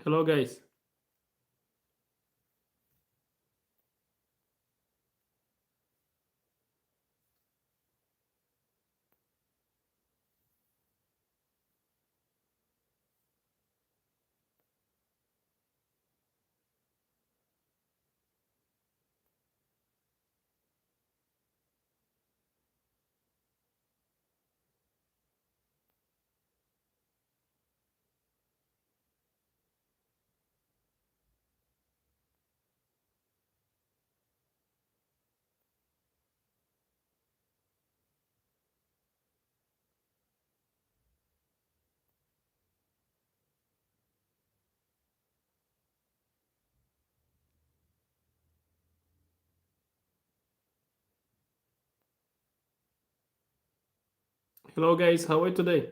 Hello, guys. Hello, guys. How are you today?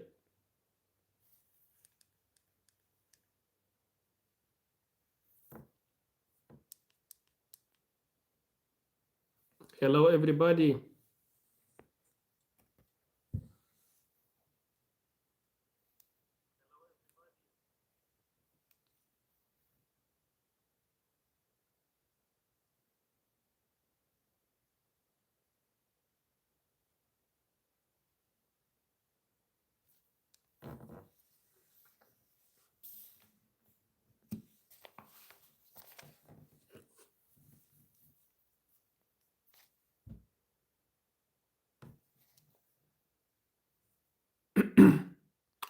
Hello, everybody.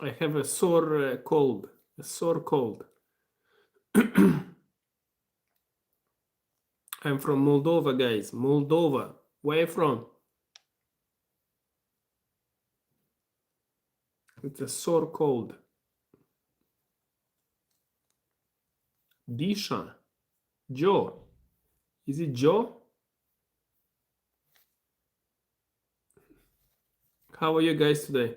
I have a sore cold. A sore cold. I'm from Moldova, guys. Moldova. Where are you from? It's a sore cold. Disha. Joe. Is it Joe? How are you guys today?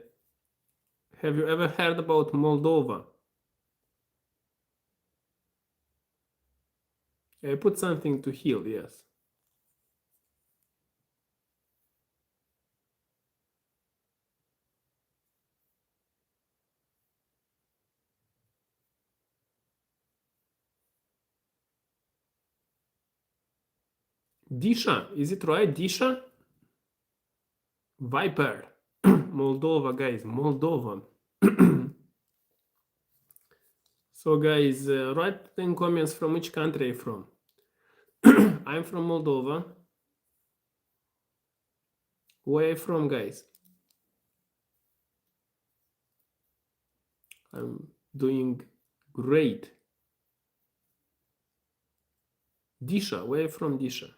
Have you ever heard about Moldova? I put something to heal, yes. Disha. Is it right? Disha? Viper. Moldova, guys. Moldova. So, guys, write in comments from which country you're from. I'm from Moldova. Where are you from, guys? I'm doing great. Disha, where are you from, Disha?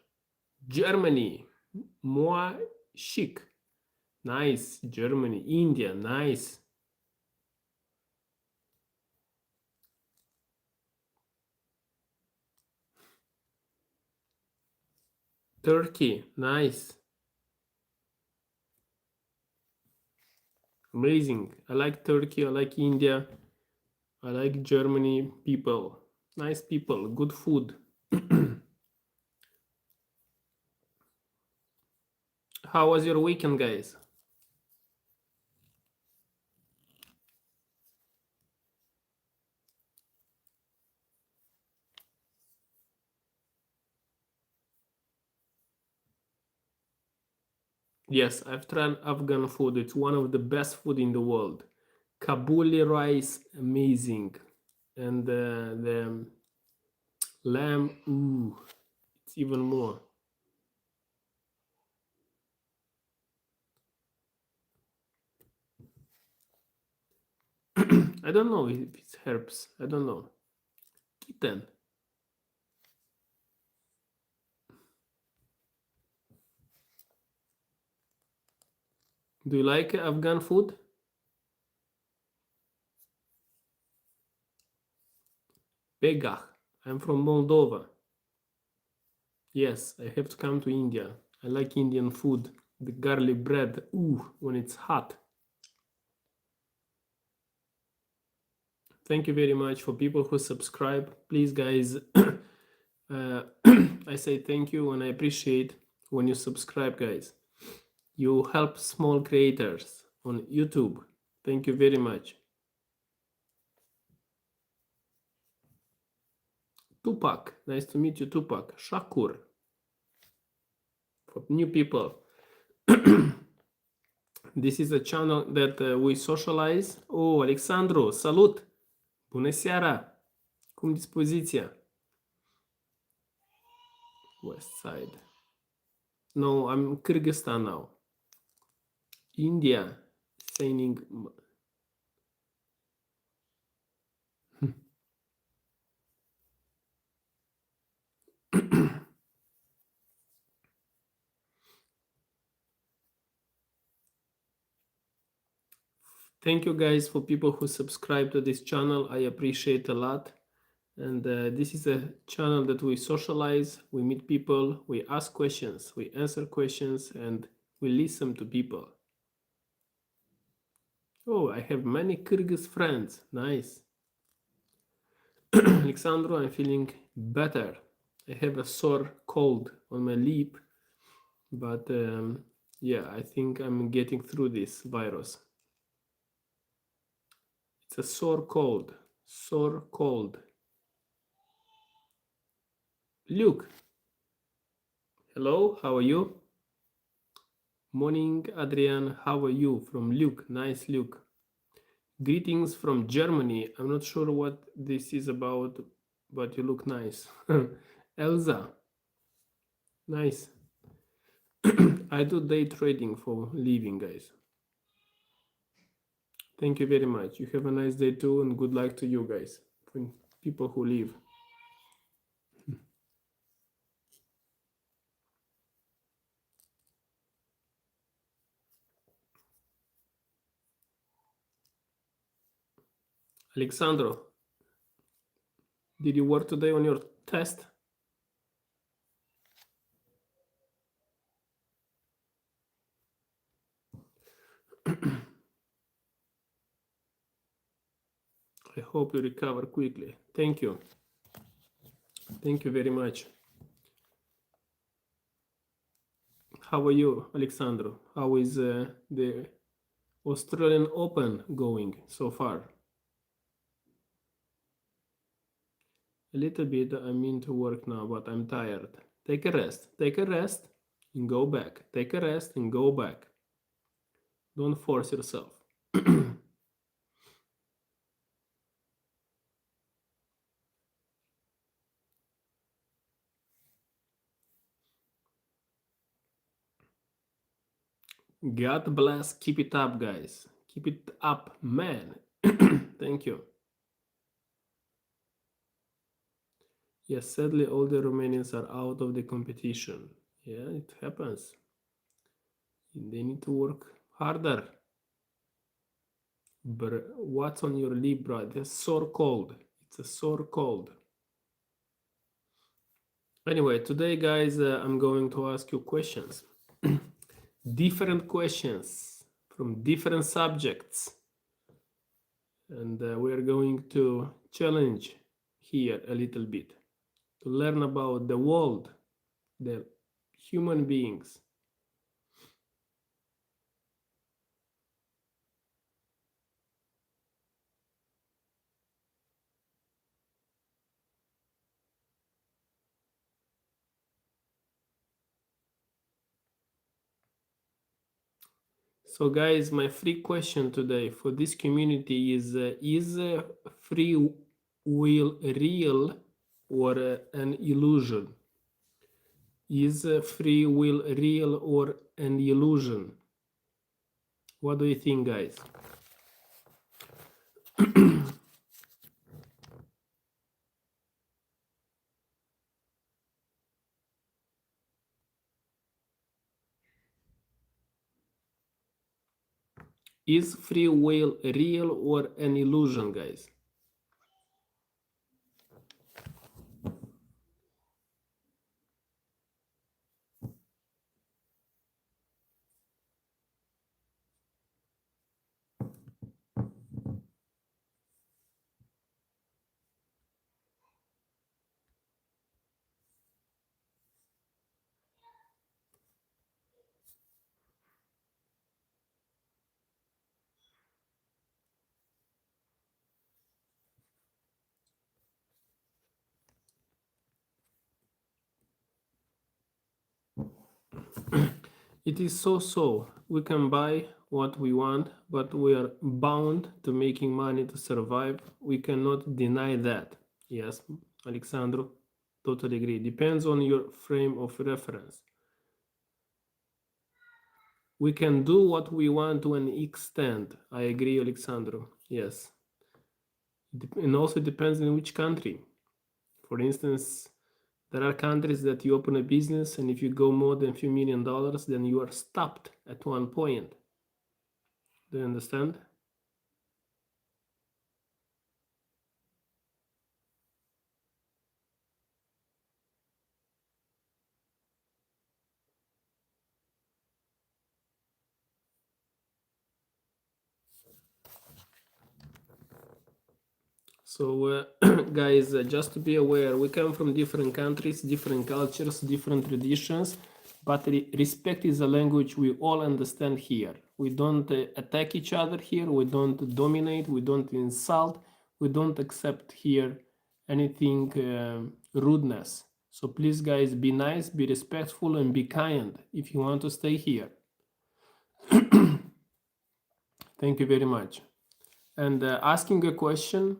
Germany. Moi chic. Nice. Germany. India. Nice. Turkey. Nice. Amazing. I like Turkey. I like India. I like Germany people. Nice people. Good food. How was your weekend, guys? Yes, I've tried Afghan food. It's one of the best food in the world. Kabuli rice, amazing. And the lamb, ooh, it's even more. I don't know if it's herbs. I don't know. Kitten. Do you like Afghan food? Begah. I'm from Moldova. Yes, I have to come to India. I like Indian food. The garlic bread, ooh, when it's hot. Thank you very much for people who subscribe. Please, guys, I say thank you and I appreciate when you subscribe, guys. You help small creators on YouTube. Thank you very much. Tupac, nice to meet you, Tupac. Shakur, for new people. This is a channel that we socialize. Oh, Alexandru, salut! Bună seara! Cum dispoziția? West side. No, I'm Kyrgyzstan now. India, saying. Thank you guys for people who subscribe to this channel. I appreciate a lot. And this is a channel that we socialize, we meet people, we ask questions, we answer questions, and we listen to people. Oh, I have many Kyrgyz friends. Nice. Alexandro, I'm feeling better. I have a sore cold on my lip, but yeah, I think I'm getting through this virus. It's a sore cold. Sore cold. Luke. Hello, how are you? Morning, Adrian. How are you? From Luke. Nice, Luke. Greetings from Germany. I'm not sure what this is about, but you look nice. Elsa. Nice. I do day trading for living, guys. Thank you very much. You have a nice day too, and good luck to you guys, for people who live. Alexandro, did you work today on your test? I hope you recover quickly. Thank you. Thank you very much. How are you, Alexandro? How is the Australian Open going so far? A little bit. I'm into work now, but I'm tired. Take a rest. Take a rest and go back. Take a rest and go back. Don't force yourself. God bless. Keep it up, guys. Keep it up, man. Thank you. Yes, sadly, all the Romanians are out of the competition. Yeah, it happens. They need to work harder. But what's on your lip, bro? It's sore cold. It's a sore cold. Anyway, today, guys, I'm going to ask you questions. Different questions from different subjects. And we're going to challenge here a little bit to learn about the world, the human beings. So, guys, my free question today for this community is free will real or an illusion? Is free will real or an illusion? What do you think, guys? Is free will real or an illusion, guys? It is so. We can buy what we want, but we are bound to making money to survive. We cannot deny that. Yes, Alexandro, totally agree. Depends on your frame of reference. We can do what we want to an extent. I agree, Alexandro. Yes. And also depends in which country. For instance, there are countries that you open a business and if you go more than a few $1,000,000, then you are stopped at one point. Do you understand? So, guys, just to be aware, we come from different countries, different cultures, different traditions, but respect is a language we all understand here. We don't attack each other here, we don't dominate, we don't insult, we don't accept here anything rudeness. So, please, guys, be nice, be respectful, and be kind if you want to stay here. Thank you very much. And asking a question.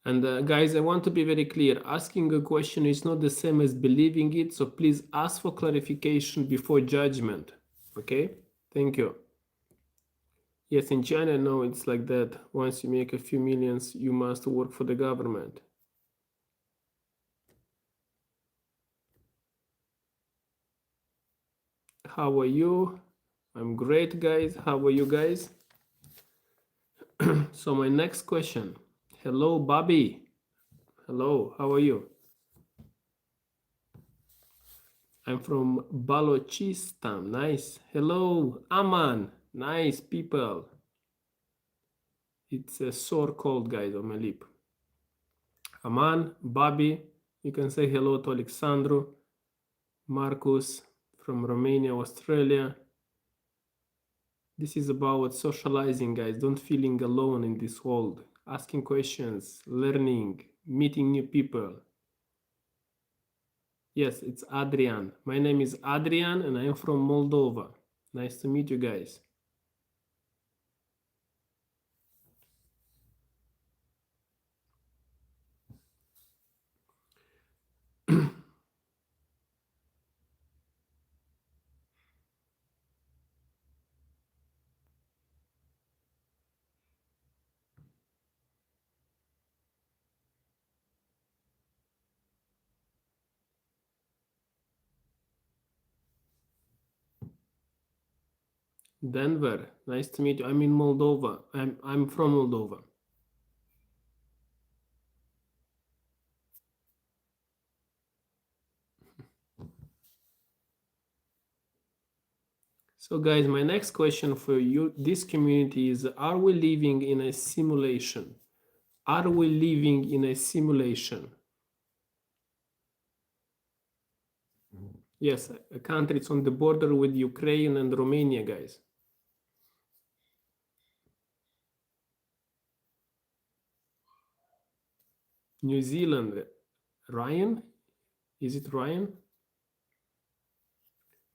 And guys, I want to be very clear. Asking a question is not the same as believing it. So please ask for clarification before judgment. Okay? Thank you. Yes, in China, no, it's like that. Once you make a few millions, you must work for the government. How are you? I'm great, guys. How are you guys? So my next question. Hello, Bobby. Hello, how are you? I'm from Balochistan. Nice. Hello, Aman. Nice people. It's a sore cold, guys, on my lip. Aman, Bobby, you can say hello to Alexandru, Marcus from Romania, Australia. This is about socializing, guys. Don't feeling alone in this world. Asking questions, learning, meeting new people. Yes, it's Adrian. My name is Adrian and I am from Moldova. Nice to meet you guys. Denver, nice to meet you. I'm in Moldova. I'm from Moldova. So guys, my next question for you, this community is, are we living in a simulation? Are we living in a simulation? Yes, a country it's on the border with Ukraine and Romania, guys. New Zealand, Ryan? Is it Ryan?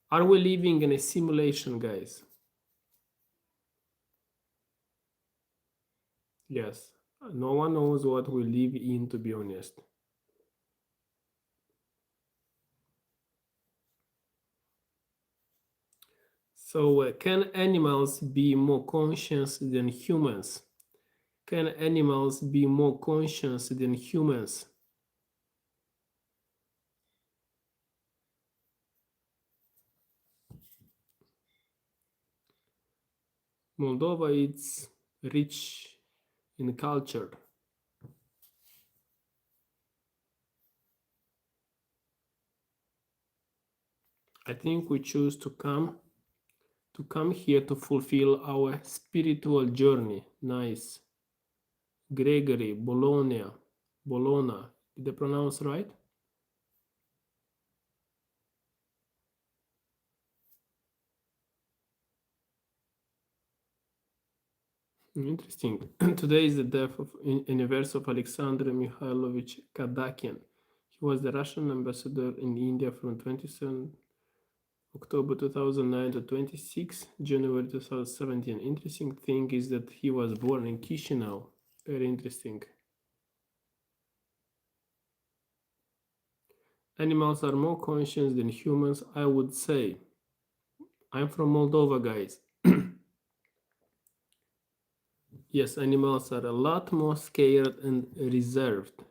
Are we living in a simulation, guys? Yes, no one knows what we live in, to be honest. So, can animals be more conscious than humans? Can animals be more conscious than humans? Moldova is rich in culture. I think we choose to come here to fulfill our spiritual journey. Nice. Gregory, Bologna. Did I pronounce right? Interesting. Today is the death of anniversary of Alexander Mikhailovich Kadakian. He was the Russian ambassador in India from 27 October 2009 to 26 January 2017. Interesting thing is that he was born in Chisinau. Very interesting. Animals are more conscious than humans, I would say. I'm from Moldova, guys. Yes, animals are a lot more scared and reserved.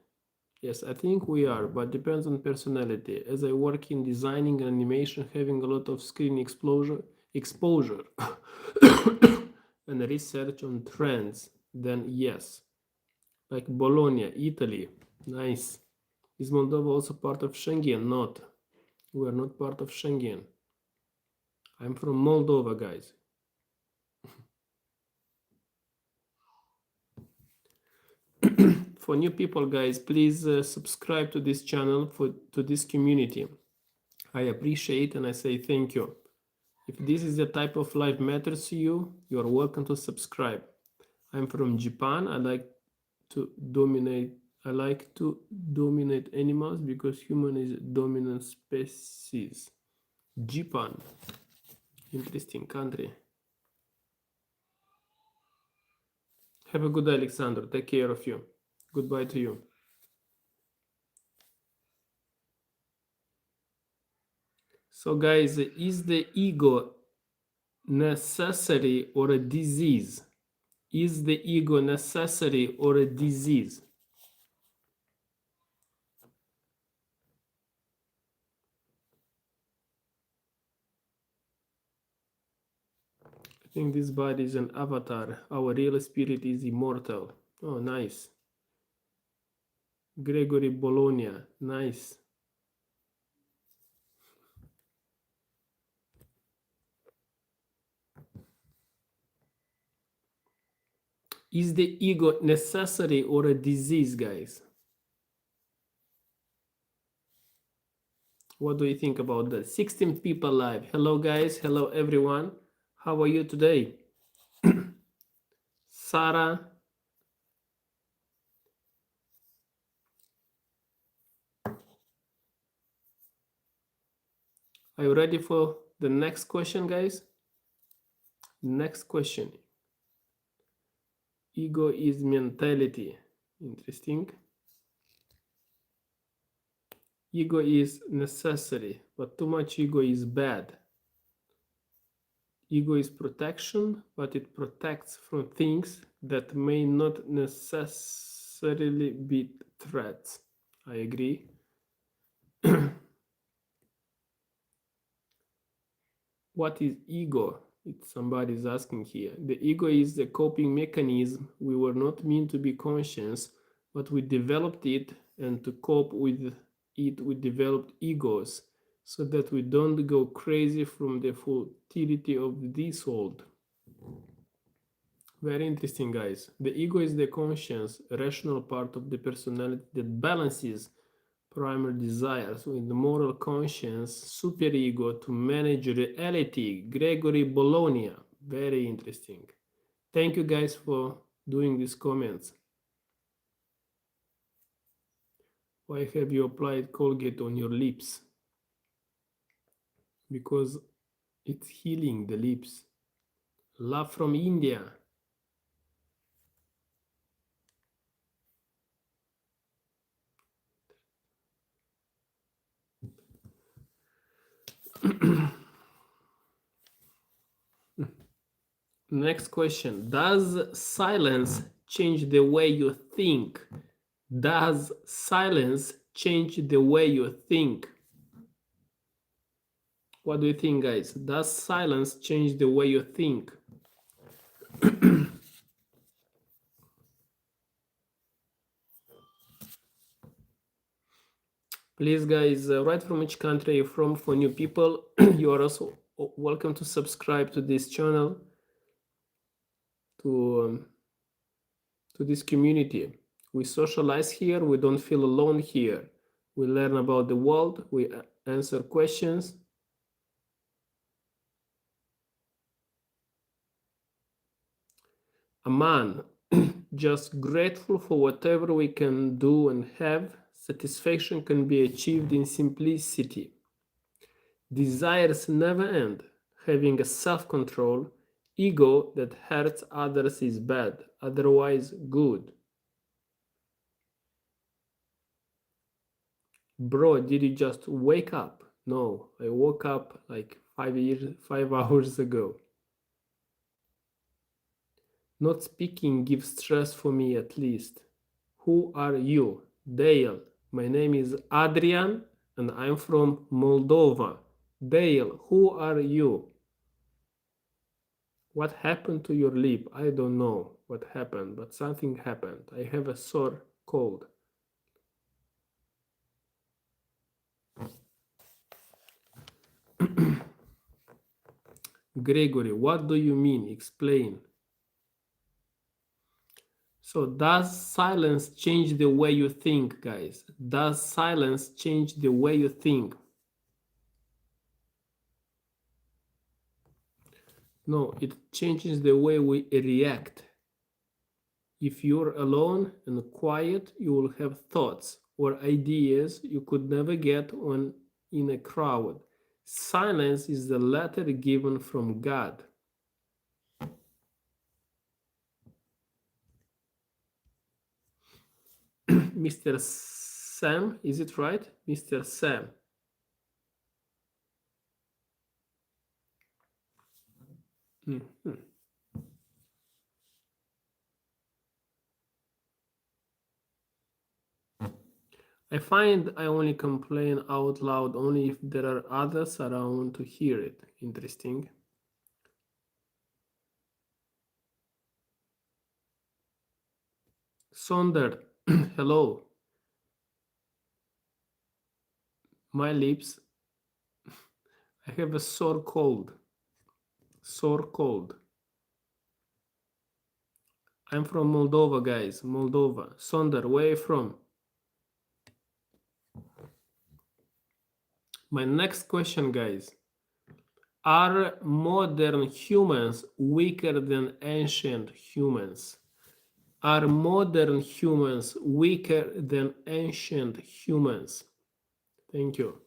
Yes, I think we are, but depends on personality. As I work in designing and animation, having a lot of screen exposure and research on trends, then yes. Like Bologna, Italy. Nice. Is Moldova also part of Schengen? Not. We are not part of Schengen. I'm from Moldova, guys. For new people, guys, please subscribe to this channel, to this community. I appreciate and I say thank you. If this is the type of life matters to you, you are welcome to subscribe. I'm from Japan. I like to dominate animals because human is a dominant species. Japan, interesting country. Have a good day, Alexander. Take care of you. Goodbye to you. So, guys, is the ego necessary or a disease? Is the ego necessary or a disease? I think this body is an avatar. Our real spirit is immortal. Oh, nice. Gregory Bologna. Nice. Is the ego necessary or a disease, guys? What do you think about that? 16 people live. Hello, guys. Hello, everyone. How are you today? Sarah. Are you ready for the next question, guys? Next question. Ego is mentality. Interesting. Ego is necessary, but too much ego is bad. Ego is protection, but it protects from things that may not necessarily be threats. I agree. What is ego? Somebody is asking here. The ego is the coping mechanism. We were not meant to be conscious, but we developed it, and to cope with it, we developed egos so that we don't go crazy from the futility of this world. Very interesting, guys. The ego is the conscious, rational part of the personality that balances primary desires with the moral conscience, superego to manage reality. Gregory Bologna. Very interesting. Thank you, guys, for doing these comments. Why have you applied Colgate on your lips? Because it's healing the lips. Love from India. Next question. Does silence change the way you think? Does silence change the way you think? What do you think, guys? Does silence change the way you think? Please, guys, write from which country you're from. For new people, you are also welcome to subscribe to this channel, to this community. We socialize here. We don't feel alone here. We learn about the world. We answer questions. A man, just grateful for whatever we can do and have. Satisfaction can be achieved in simplicity. Desires never end. Having a self-control, ego that hurts others is bad, otherwise good. Bro, did you just wake up? No, I woke up like 5 hours ago. Not speaking gives stress for me at least. Who are you? Dale. My name is Adrian and I'm from Moldova. Dale, who are you? What happened to your lip? I don't know what happened, but something happened. I have a sore cold. Gregory, what do you mean? Explain. So does silence change the way you think, guys? Does silence change the way you think? No, it changes the way we react. If you're alone and quiet, you will have thoughts or ideas you could never get on in a crowd. Silence is the letter given from God. Mr. Sam, is it right? Mr. Sam. Mm-hmm. I find I only complain out loud only if there are others around to hear it. Interesting. Sonder, hello. My lips. I have a sore cold. Sore cold. I'm from Moldova, guys. Moldova. Sonder, where are you from? My next question, guys. Are modern humans weaker than ancient humans? Are modern humans weaker than ancient humans? Thank you.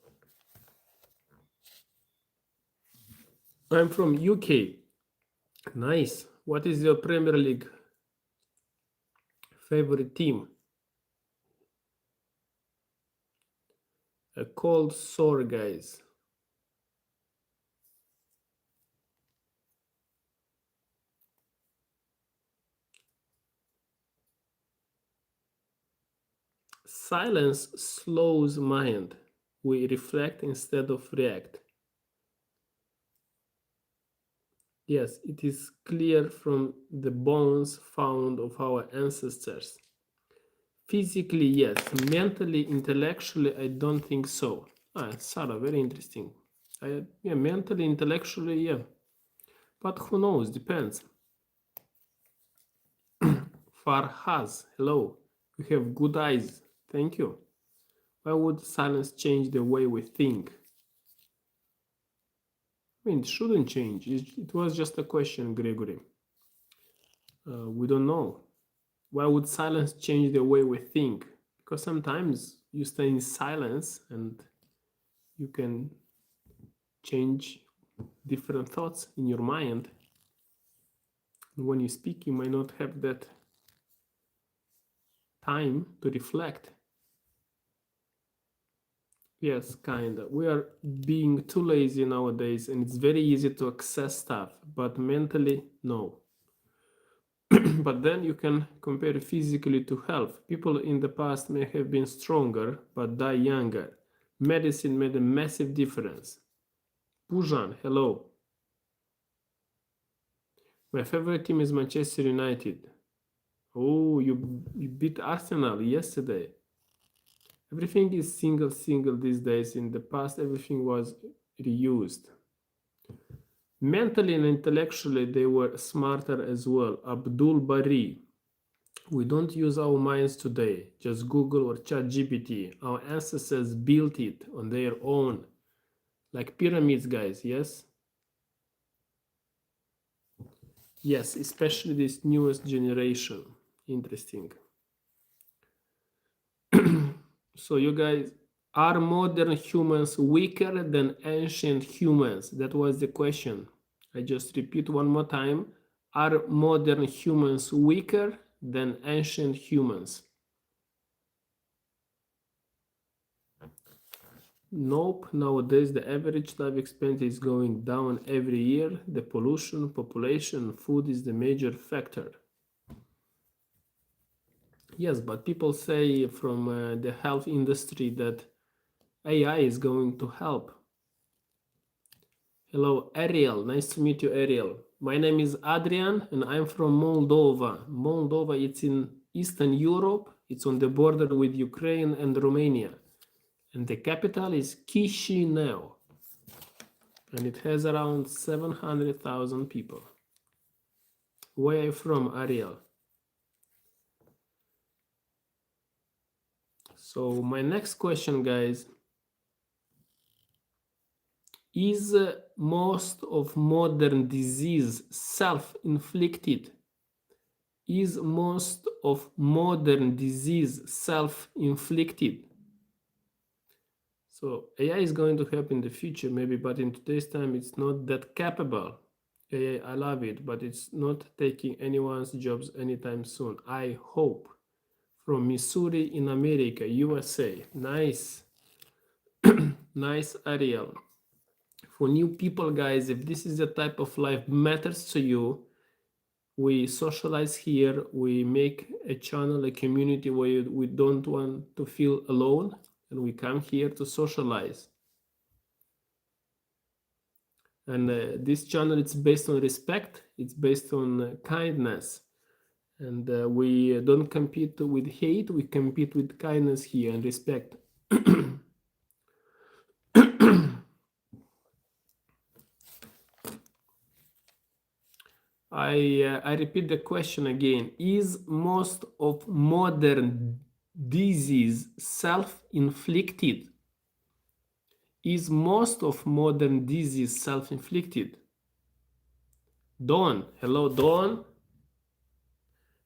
I'm from UK. Nice. What is your Premier League favorite team? A cold sore, guys. Silence slows mind. We reflect instead of react. Yes, it is clear from the bones found of our ancestors. Physically, yes. Mentally, intellectually, I don't think so. Sarah, very interesting. Yeah, mentally, intellectually, yeah. But who knows? Depends. Farhaz, hello. You have good eyes. Thank you. Why would silence change the way we think? I mean, it shouldn't change. It was just a question, Gregory. We don't know. Why would silence change the way we think? Because sometimes you stay in silence and you can change different thoughts in your mind. And when you speak, you might not have that time to reflect. Yes, kinda. We are being too lazy nowadays, and it's very easy to access stuff, but mentally, no. But then you can compare physically to health. People in the past may have been stronger but die younger. Medicine made a massive difference. Pujan, hello. My favorite team is Manchester United. Oh, you beat Arsenal yesterday. Everything is single these days. In the past, everything was reused. Mentally and intellectually, they were smarter as well. Abdul Bari. We don't use our minds today. Just Google or ChatGPT. Our ancestors built it on their own. Like pyramids, guys, yes? Yes, especially this newest generation. Interesting. So you guys, are modern humans weaker than ancient humans? That was the question. I just repeat one more time. Are modern humans weaker than ancient humans? Nope. Nowadays, the average life expectancy is going down every year. The pollution, population, food is the major factor. Yes, but people say from the health industry that AI is going to help. Hello, Ariel. Nice to meet you, Ariel. My name is Adrian, and I'm from Moldova. Moldova, it's in Eastern Europe. It's on the border with Ukraine and Romania. And the capital is Chisinau. And it has around 700,000 people. Where are you from, Ariel? So my next question, guys, is most of modern disease self-inflicted? Is most of modern disease self-inflicted? So AI is going to help in the future maybe, but in today's time it's not that capable. AI, I love it, but it's not taking anyone's jobs anytime soon. I hope. From Missouri in America, USA. Nice. Nice, Ariel. For new people, guys, if this is the type of life matters to you, we socialize here, we make a channel, a community where we don't want to feel alone, and we come here to socialize. And this channel, it's based on respect, it's based on kindness, and we don't compete with hate, we compete with kindness here and respect. I repeat the question again. Is most of modern disease self-inflicted? Is most of modern disease self-inflicted? Dawn. Hello, Dawn.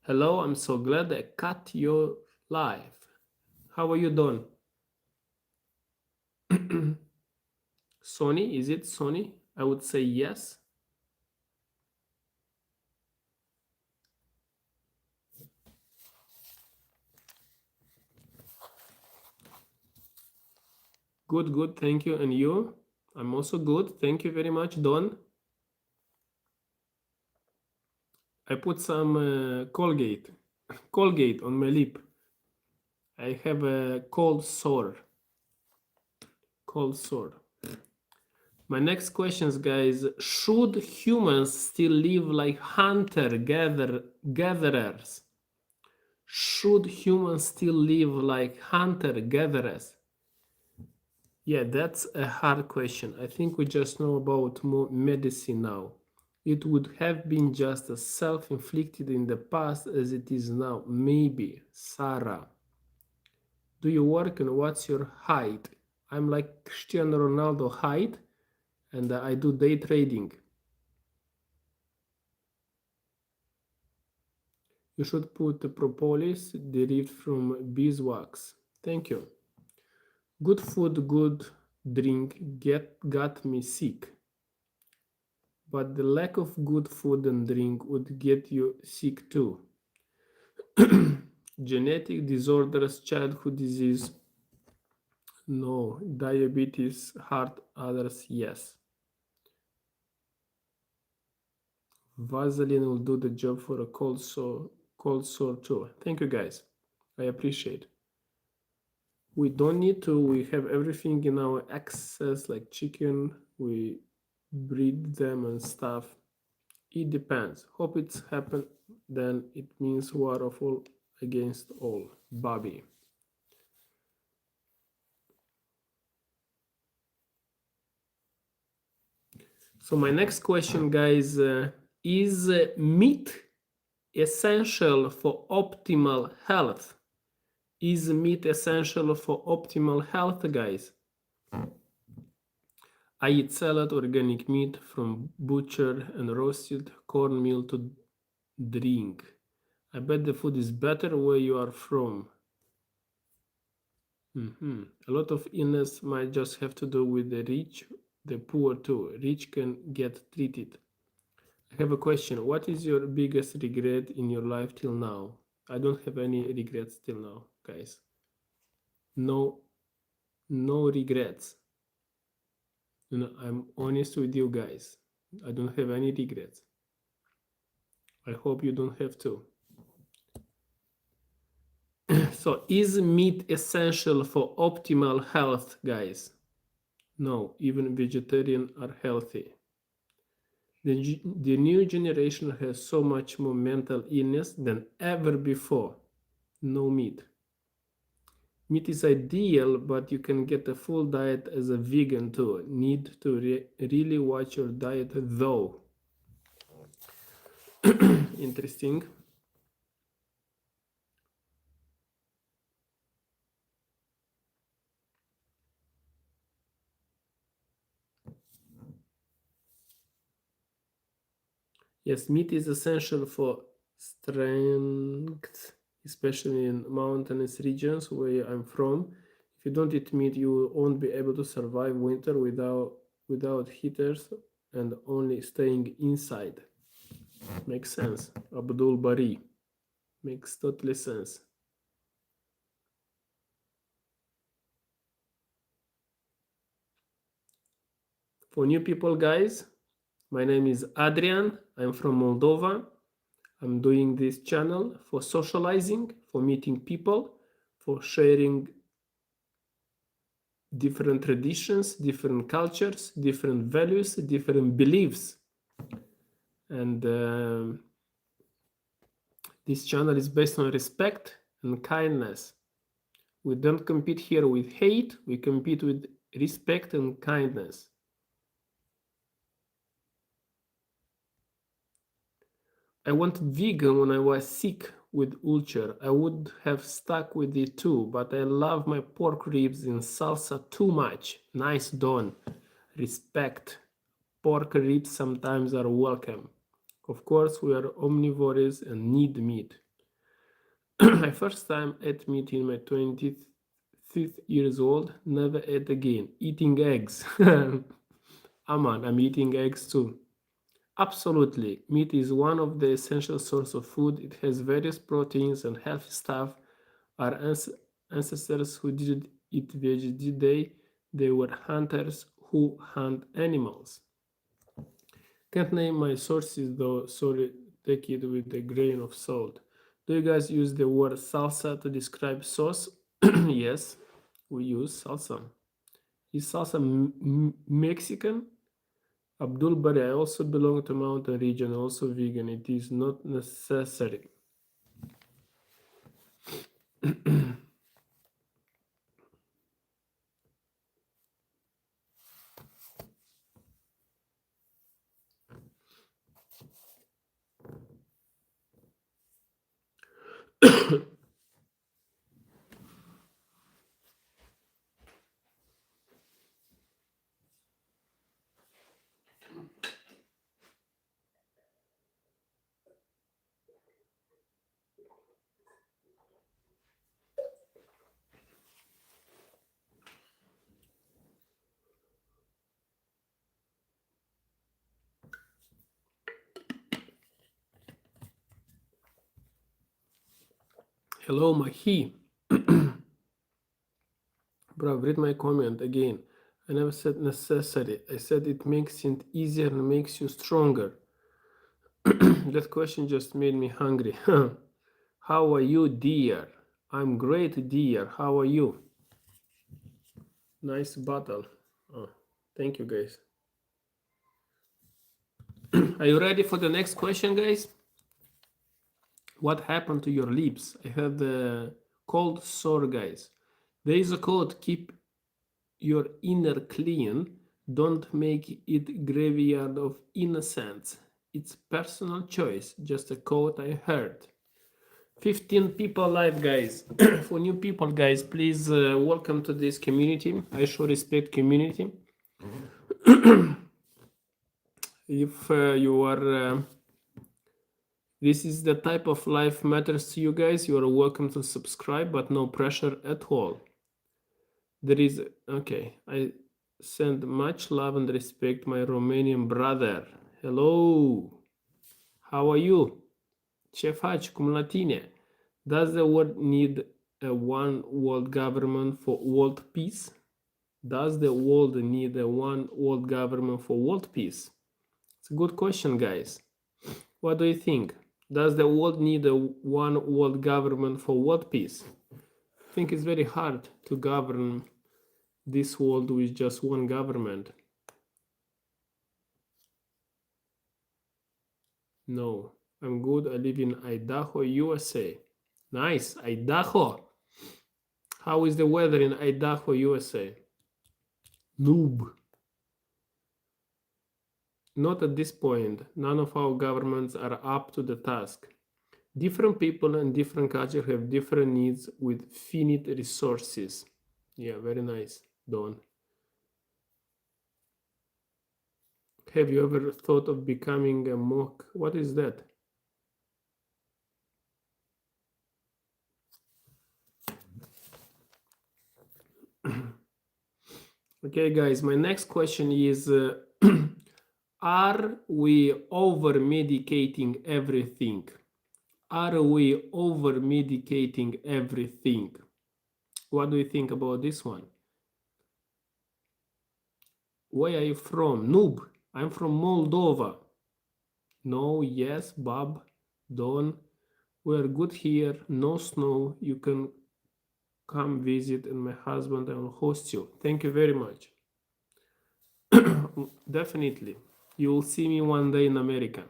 Hello, I'm so glad I cut your live. How are you, Dawn? Sony, is it Sony? I would say yes. Good, good. Thank you. And you? I'm also good. Thank you very much, Dawn. I put some Colgate on my lip. I have a cold sore. My next questions, guys. Should humans still live like hunter-gatherers? Should humans still live like hunter-gatherers? Yeah, that's a hard question. I think we just know about more medicine now. It would have been just as self-inflicted in the past as it is now. Maybe. Sarah. Do you work and what's your height? I'm like Cristiano Ronaldo height, and I do day trading. You should put propolis derived from beeswax. Thank you. Good food, good drink got me sick. But the lack of good food and drink would get you sick too. Genetic disorders, childhood disease, no. Diabetes, heart, others, yes. Vaseline will do the job for a cold sore too. Thank you guys. I appreciate. We don't need to. We have everything in our access, like chicken. We breed them and stuff. It depends. Hope it's happened. Then it means war of all against all. Bobby. So my next question, guys, is meat essential for optimal health? Is meat essential for optimal health, guys? I eat salad, organic meat from butcher and roasted cornmeal to drink. I bet the food is better where you are from. A lot of illness might just have to do with the rich, the poor too. Rich can get treated. I have a question. What is your biggest regret in your life till now? I don't have any regrets till now, guys. No regrets. I'm honest with you guys. I don't have any regrets. I hope you don't have to. So, is meat essential for optimal health, guys? No, even vegetarians are healthy. The new generation has so much more mental illness than ever before. No meat. Meat is ideal, but you can get a full diet as a vegan too. Need to really watch your diet though. Interesting. Yes, meat is essential for strength, especially in mountainous regions where I'm from. If you don't eat meat, you won't be able to survive winter without heaters and only staying inside. Makes sense. Abdul Bari. Makes totally sense. For new people, guys, my name is Adrian. I'm from Moldova. I'm doing this channel for socializing, for meeting people, for sharing different traditions, different cultures, different values, different beliefs. And this channel is based on respect and kindness. We don't compete here with hate, we compete with respect and kindness. I went vegan when I was sick with ulcer. I would have stuck with it too, but I love my pork ribs in salsa too much. Nice Don. Respect. Pork ribs sometimes are welcome. Of course, we are omnivores and need meat. My first time ate meat in my 25th years old, never ate again. Eating eggs. Aman, I'm eating eggs too. Absolutely. Meat is one of the essential sources of food. It has various proteins and healthy stuff. Our ancestors who didn't eat veg, did they? They were hunters who hunt animals. Can't name my sources though, sorry, take it with a grain of salt. Do you guys use the word salsa to describe sauce? Yes, we use salsa. Is salsa Mexican? Abdul Bari, I also belong to mountain region, also vegan. It is not necessary. Hello, Mahi. Bro, read my comment again. I never said necessary. I said it makes it easier and makes you stronger. That question just made me hungry. How are you, dear? I'm great, dear. How are you? Nice bottle. Oh, thank you, guys. Are you ready for the next question, guys? What happened to your lips? I had the cold sore, guys. There is a quote: keep your inner clean. Don't make it graveyard of innocence. It's personal choice. Just a quote I heard. 15 people live, guys. For new people, guys, please welcome to this community. I show respect community. If you are this is the type of life matters to you guys, you are welcome to subscribe, but no pressure at all. There is okay, I send much love and respect my Romanian brother. Hello, how are you? Ce faci? Cum la tine? Does the world need a one world government for world peace? Does the world need a one world government for world peace? It's a good question, guys. What do you think? Does the world need a one world government for world peace? I think it's very hard to govern this world with just one government. No, I'm good. I live in Idaho, USA. Nice, Idaho. How is the weather in Idaho, USA? Noob. Not at this point. None of our governments are up to the task. Different people and different cultures have different needs with finite resources. Yeah, very nice, Don. Have you ever thought of becoming a monk? What is that? Okay, guys, my next question is are we over medicating everything? Are we over medicating everything? What do you think about this one? Where are you from? Noob. I'm from Moldova. No, yes, Bob, Don. We're good here. No snow. You can come visit, and my husband will host you. Thank you very much. Definitely. You will see me one day in America.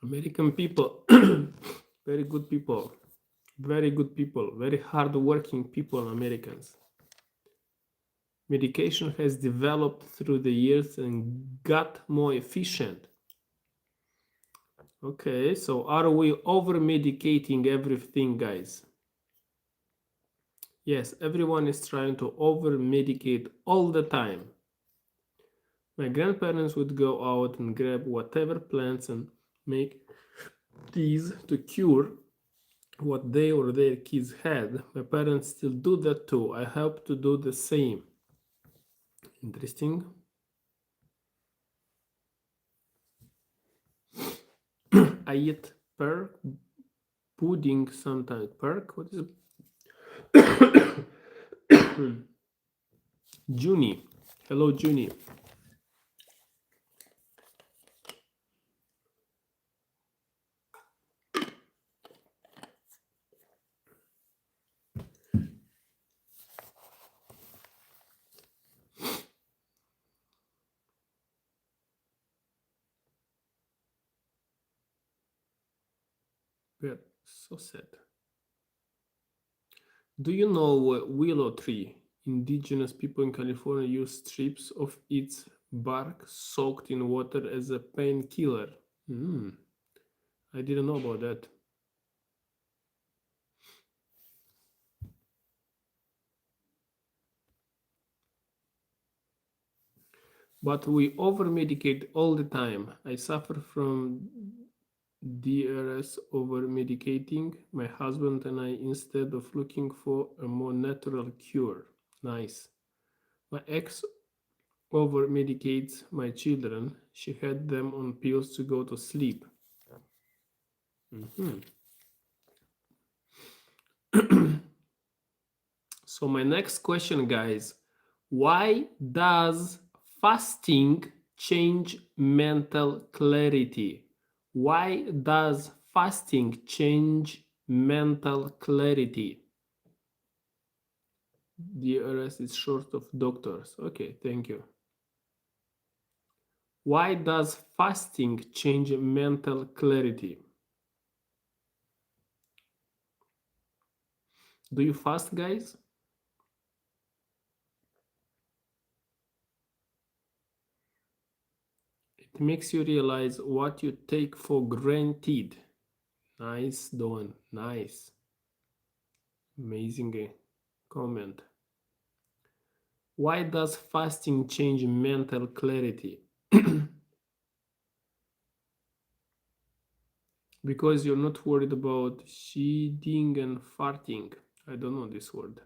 American people, very good people, very good people, very hardworking people, Americans. Medication has developed through the years and got more efficient. Okay, so are we over medicating everything, guys? Yes, everyone is trying to over medicate all the time. My grandparents would go out and grab whatever plants and make teas to cure what they or their kids had. My parents still do that too. I hope to do the same. Interesting. I eat perk pudding sometimes. Perk? What is it? Junie. Hello, Junie. We're so sad. Do you know willow tree? Indigenous people in California use strips of its bark soaked in water as a painkiller. I didn't know about that. But we over medicate all the time. I suffer from DRS over medicating. My husband and I, instead of looking for a more natural cure. Nice. My ex over medicates my children. She had them on pills to go to sleep. So my next question, guys, why does fasting change mental clarity? Why does fasting change mental clarity? DRS is short of doctors. Okay, thank you. Why does fasting change mental clarity? Do you fast, guys? It makes you realize what you take for granted. Nice, Dawn. Nice. Amazing comment. Why does fasting change mental clarity? Because you're not worried about shitting and farting. I don't know this word.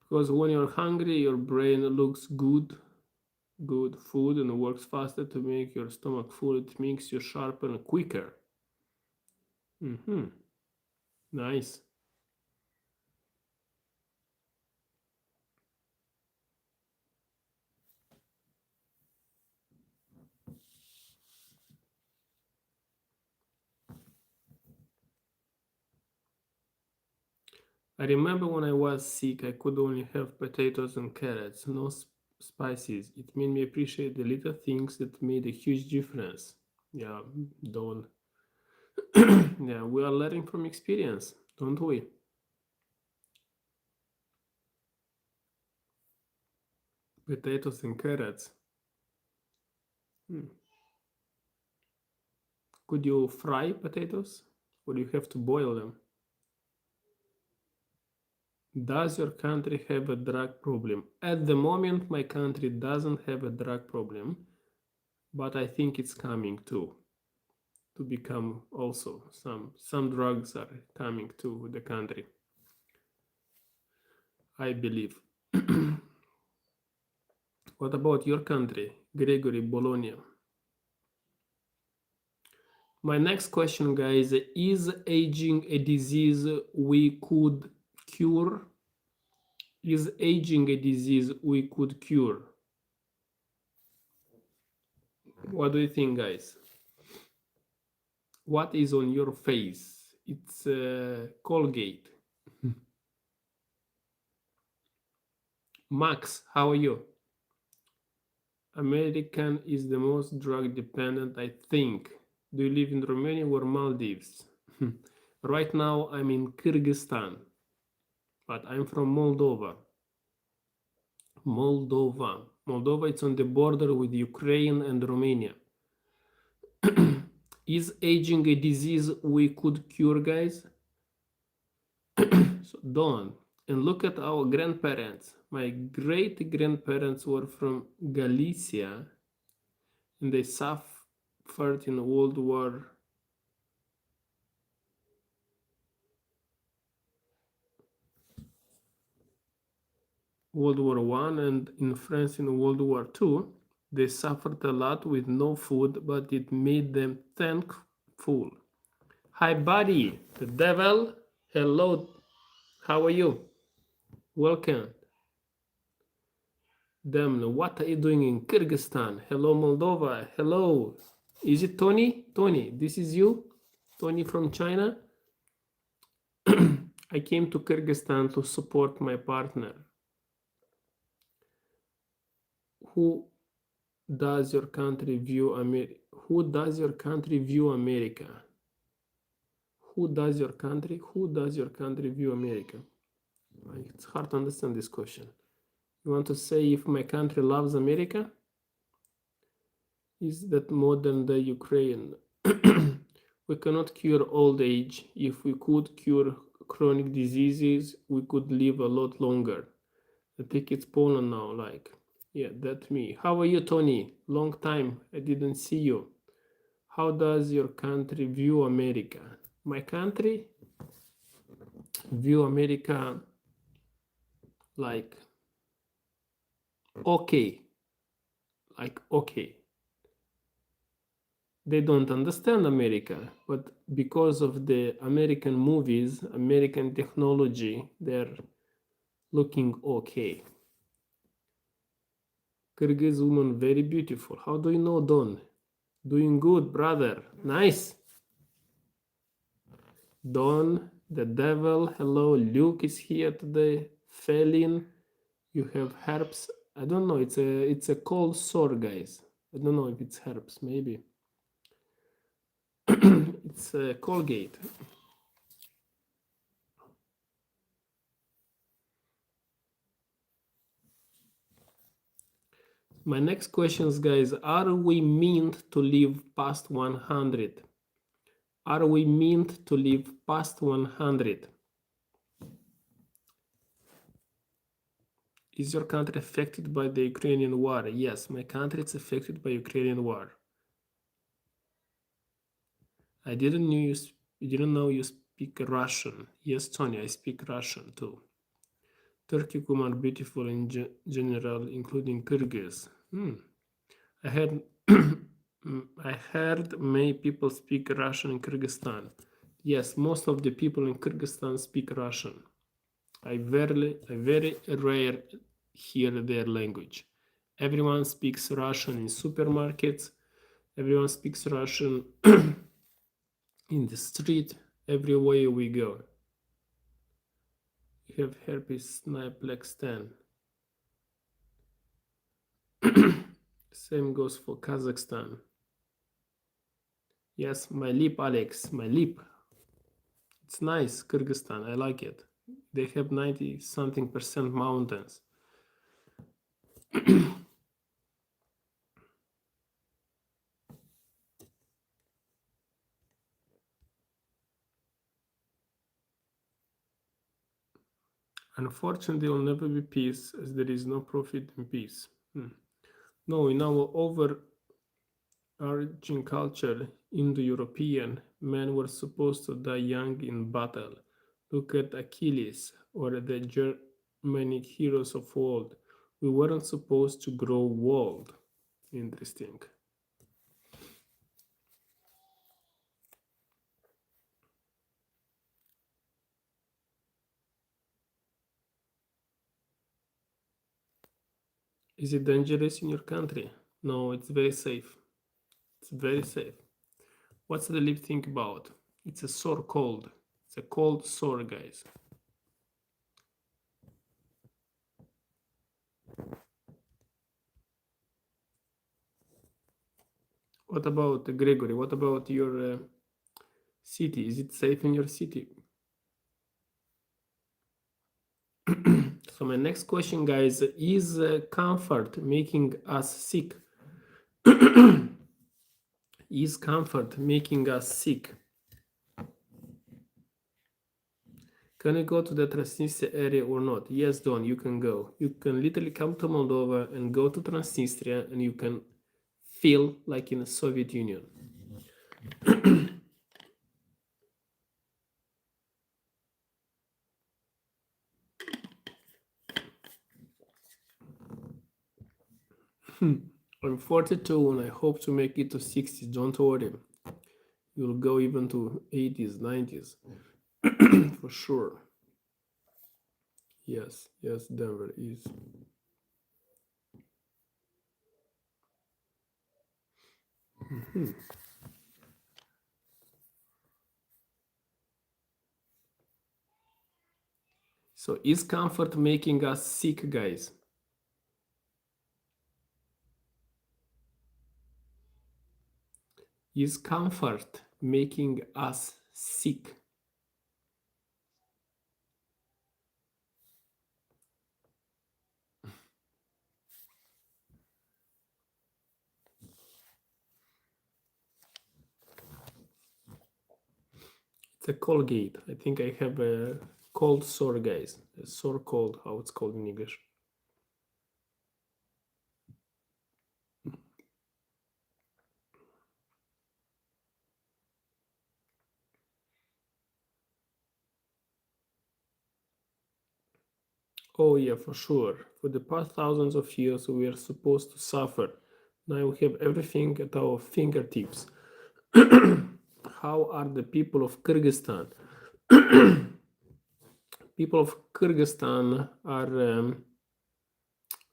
Because when you're hungry, your brain looks good food and works faster to make your stomach full. It makes you sharper and quicker. Nice. I remember when I was sick, I could only have potatoes and carrots, no spices. It made me appreciate the little things that made a huge difference. Yeah, don't. Yeah, we are learning from experience, don't we? Potatoes and carrots. Could you fry potatoes? Or do you have to boil them? Does your country have a drug problem? At the moment, my country doesn't have a drug problem, but I think it's coming to become also some drugs are coming to the country, I believe. What about your country, Gregory Bologna? My next question, guys, is aging a disease we could cure? Is aging a disease we could cure? What do you think, guys? What is on your face? It's Colgate. Max, how are you? American is the most drug dependent, I think. Do you live in Romania or Maldives? Right now I'm in Kyrgyzstan, but I'm from Moldova. Moldova, it's on the border with Ukraine and Romania. Is aging a disease we could cure, guys? So don't. And look at our grandparents. My great grandparents were from Galicia and they suffered in World War I and in France in World War II. They suffered a lot with no food, but it made them thankful. Hi, buddy, the devil. Hello, how are you? Welcome. Damn, what are you doing in Kyrgyzstan? Hello, Moldova. Hello. Is it Tony? Tony, this is you? Tony from China? I came to Kyrgyzstan to support my partner. Who does your country view America? Who does your country view America? Who does your country? Who does your country view America? It's hard to understand this question. You want to say if my country loves America? Is that modern day Ukraine? We cannot cure old age. If we could cure chronic diseases, we could live a lot longer. I think it's Poland now, like. Yeah, that's me. How are you, Tony? Long time. I didn't see you. How does your country view America? My country view America like okay. Like okay. They don't understand America, but because of the American movies, American technology, they're looking okay. Kyrgyz woman, very beautiful. How do you know, Don? Doing good, brother. Nice. Don, the devil, hello. Luke is here today. Felin, you have herbs. I don't know. It's a cold sore, guys. I don't know if it's herbs. Maybe it's Colgate. My next questions, guys. Are we meant to live past 100? Are we meant to live past 100? Is your country affected by the Ukrainian war? Yes, my country is affected by Ukrainian war. I didn't know you speak Russian. Yes, Tony, I speak Russian too. Turkey women are beautiful in general, including Kyrgyz. I had I heard many people speak Russian in Kyrgyzstan. Yes, most of the people in Kyrgyzstan speak Russian. I very rare hear their language. Everyone speaks Russian in supermarkets. Everyone speaks Russian in the street. Everywhere we go. You have herpes sniplex 10. Same goes for Kazakhstan. Yes, my lip, Alex, my lip. It's nice, Kyrgyzstan. I like it. They have 90-something% mountains. Unfortunately, there will never be peace as there is no profit in peace. No, in our overarching culture, Indo-European, men were supposed to die young in battle. Look at Achilles or the Germanic heroes of old. We weren't supposed to grow old. Interesting. Is it dangerous in your country? No, it's very safe. It's very safe. What's the lip think about? It's a sore cold. It's a cold sore, guys. What about Gregory? What about your city? Is it safe in your city? So my next question, guys, is comfort making us sick? Is comfort making us sick? Can you go to the Transnistria area or not? Yes, Don, you can go. You can literally come to Moldova and go to Transnistria and you can feel like in the Soviet Union. I'm 42 and I hope to make it to 60. Don't worry. You'll go even to 80s, 90s. For sure. Yes, Denver is. So is comfort making us sick, guys? Is comfort making us sick? It's a Colgate. I think I have a cold sore, guys. A sore cold, how it's called in English. Oh yeah, for sure. For the past thousands of years, we are supposed to suffer. Now we have everything at our fingertips. How are the people of Kyrgyzstan? People of Kyrgyzstan are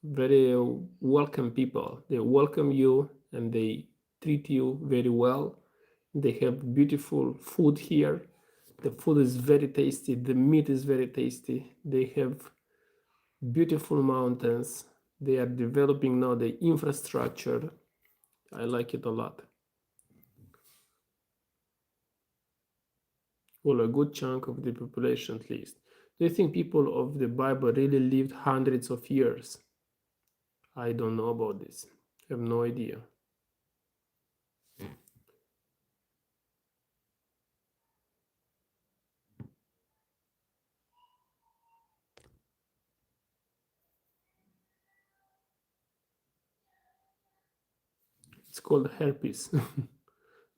very welcome people. They welcome you and they treat you very well. They have beautiful food here. The food is very tasty. The meat is very tasty. They have beautiful mountains. They are developing now the infrastructure. I like it a lot. Well, a good chunk of the population at least. Do you think people of the Bible really lived hundreds of years? I don't know about this. I have no idea. It's called herpes.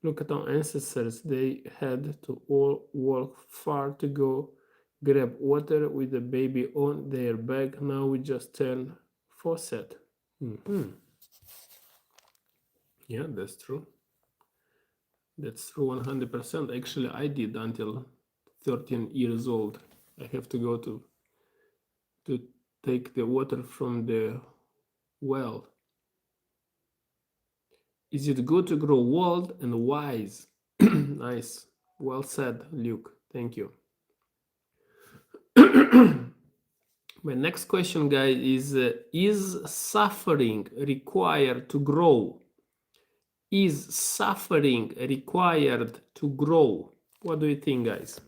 Look at our ancestors. They had to all walk far to go grab water with the baby on their back. Now we just turn faucet. Yeah, that's true. That's true 100%. Actually, I did until 13 years old. I have to go to take the water from the well. Is it good to grow old and wise? Nice. Well said, Luke. Thank you. My next question, guys, is suffering required to grow? Is suffering required to grow? What do you think, guys?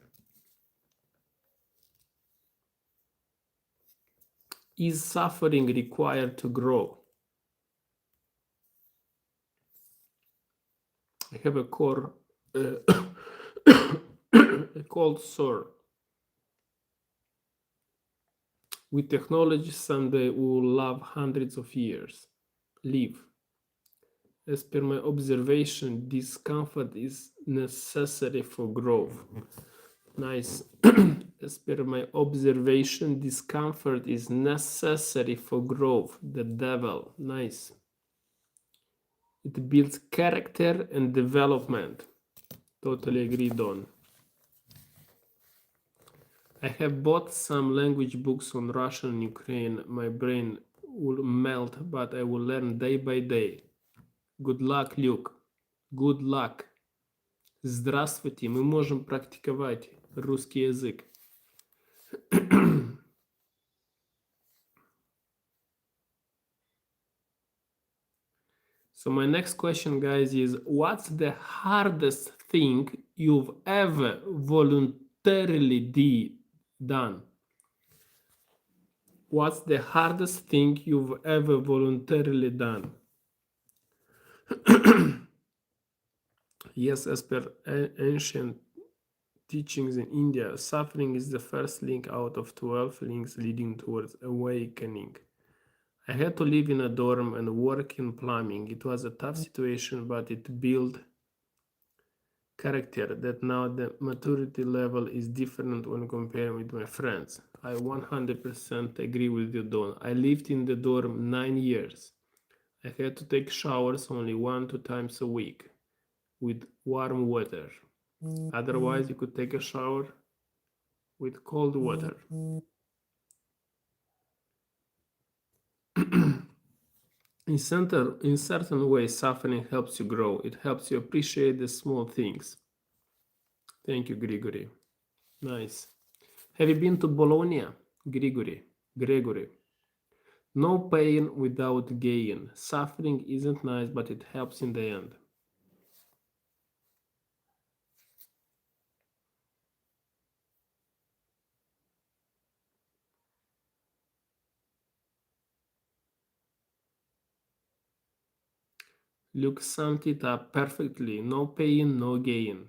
Is suffering required to grow? I have a cold sore. With technology, someday we will live hundreds of years. Live. As per my observation, discomfort is necessary for growth. Nice. As per my observation, discomfort is necessary for growth. The devil. Nice. It builds character and development. Totally agreed on. I have bought some language books on Russian and Ukraine. My brain will melt, but I will learn day by day. Good luck, Luke. Good luck. Здравствуйте. Мы можем практиковать русский язык. So my next question, guys, is what's the hardest thing you've ever voluntarily done? What's the hardest thing you've ever voluntarily done? Yes, as per ancient teachings in India, suffering is the first link out of 12 links leading towards awakening. I had to live in a dorm and work in plumbing. It was a tough situation, but it built character that now the maturity level is different when comparing with my friends. I 100% agree with you, Don. I lived in the dorm 9 years. I had to take showers only 1-2 times a week with warm water. Otherwise, you could take a shower with cold water. In certain ways, suffering helps you grow. It helps you appreciate the small things. Thank you, Grigory. Nice. Have you been to Bologna, Gregory? No pain without gain. Suffering isn't nice, but it helps in the end. Luke summed it up perfectly. No pain, no gain.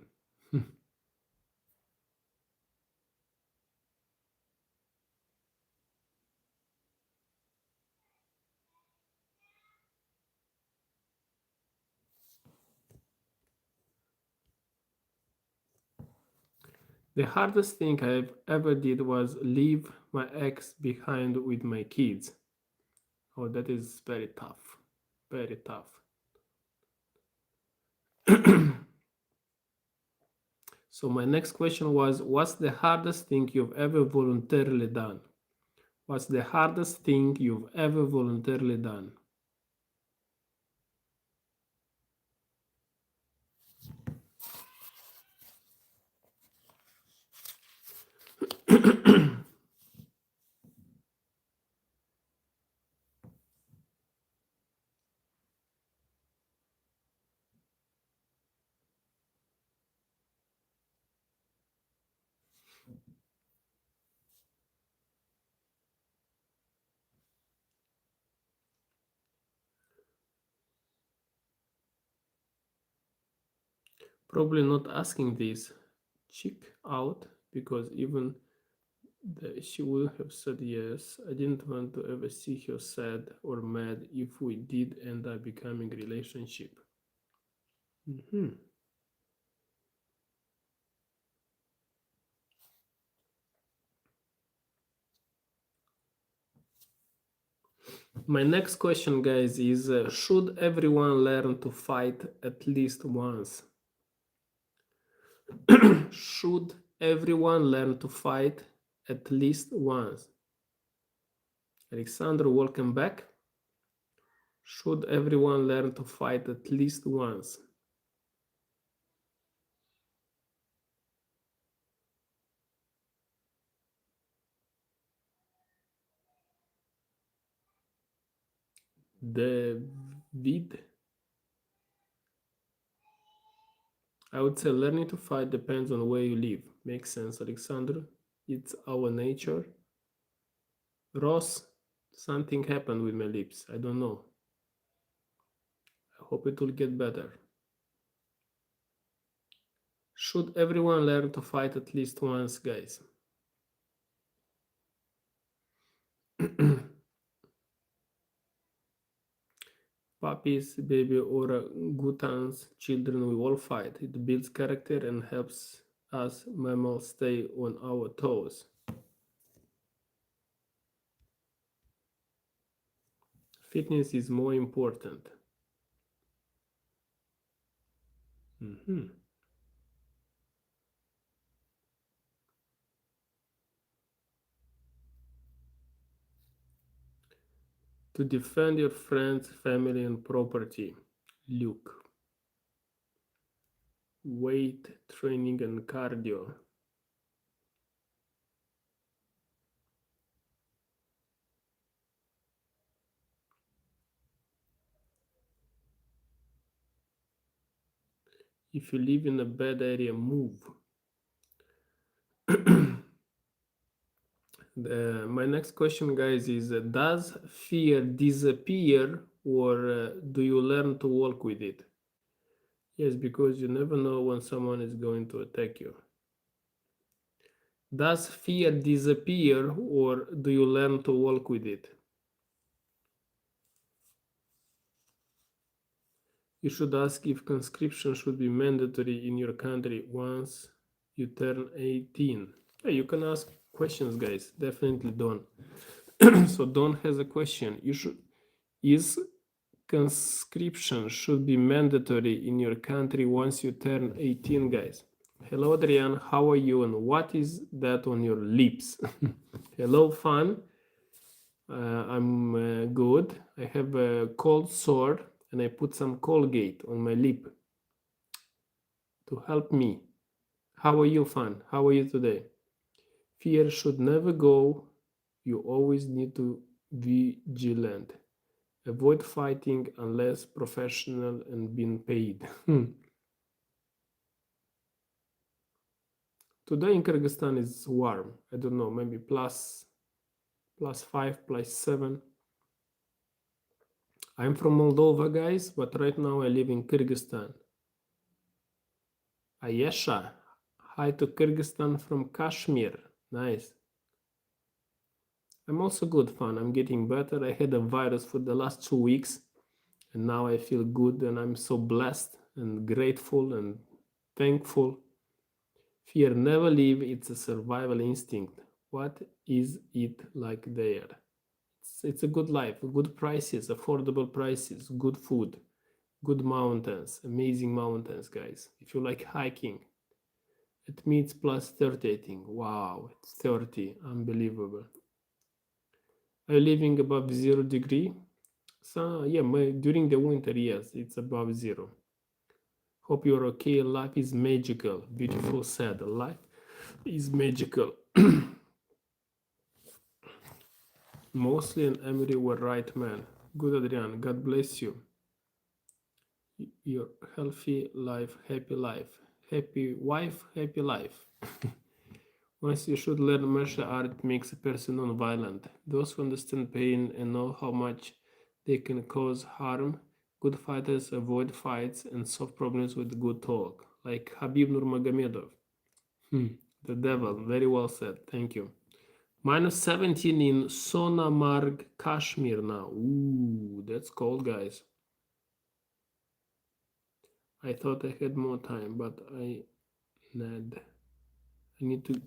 The hardest thing I've ever did was leave my ex behind with my kids. Oh, that is very tough. Very tough. So my next question was, what's the hardest thing you've ever voluntarily done? What's the hardest thing you've ever voluntarily done? Probably not asking this chick out, because even she would have said yes. I didn't want to ever see her sad or mad if we did end up becoming a relationship. Mhm. My next question, guys, is should everyone learn to fight at least once? Should everyone learn to fight at least once? Alexander, welcome back. Should everyone learn to fight at least once? David, I would say learning to fight depends on where you live. Makes sense, Alexander. It's our nature. Ross, something happened with my lips. I don't know. I hope it will get better. Should everyone learn to fight at least once, guys? Puppies, baby orangutans, children, we all fight. It builds character and helps us mammals stay on our toes. Fitness is more important. Mhm. To defend your friends, family, and property. Luke. Weight training and cardio. If you live in a bad area, move. My next question, guys, is does fear disappear, or do you learn to walk with it? Yes, because you never know when someone is going to attack you. Does fear disappear, or do you learn to walk with it? You should ask if conscription should be mandatory in your country once you turn 18. Yeah, you can ask questions, guys. Definitely don't. So Don has a question. Is conscription should be mandatory in your country once you turn 18, guys? Hello, Adrian. How are you? And what is that on your lips? Hello, Fan. I'm good. I have a cold sore and I put some Colgate on my lip to help me. How are you, Fan? How are you today? Fear should never go. You always need to be vigilant. Avoid fighting unless professional and being paid. Today in Kyrgyzstan is warm. I don't know, maybe +5, +7. I'm from Moldova, guys, but right now I live in Kyrgyzstan. Ayesha, hi to Kyrgyzstan from Kashmir. Nice. I'm also good, Fan. I'm getting better. I had a virus for the last 2 weeks, and now I feel good, and I'm so blessed and grateful and thankful. Fear never leave. It's a survival instinct. What is it like there? It's a good life, good prices, affordable prices, good food, good mountains, amazing mountains, guys. If you like hiking, It means plus 30, I think. Wow, it's 30. Unbelievable. Are you living above 0 degree? So yeah, during the winter, yes, it's above 0. Hope you're okay. Life is magical. Beautiful said. Life is magical. Mostly and Emery were right, man. Good, Adrian. God bless you. Your healthy life, happy life. Happy wife, happy life. Once you should learn martial art makes a person non-violent. Those who understand pain and know how much they can cause harm, good fighters avoid fights and solve problems with good talk, like Habib Nurmagomedov. The devil, very well said, thank you. Minus 17 in Sonamarg, Kashmir now. Ooh, that's cold, guys. I thought I had more time, but I need to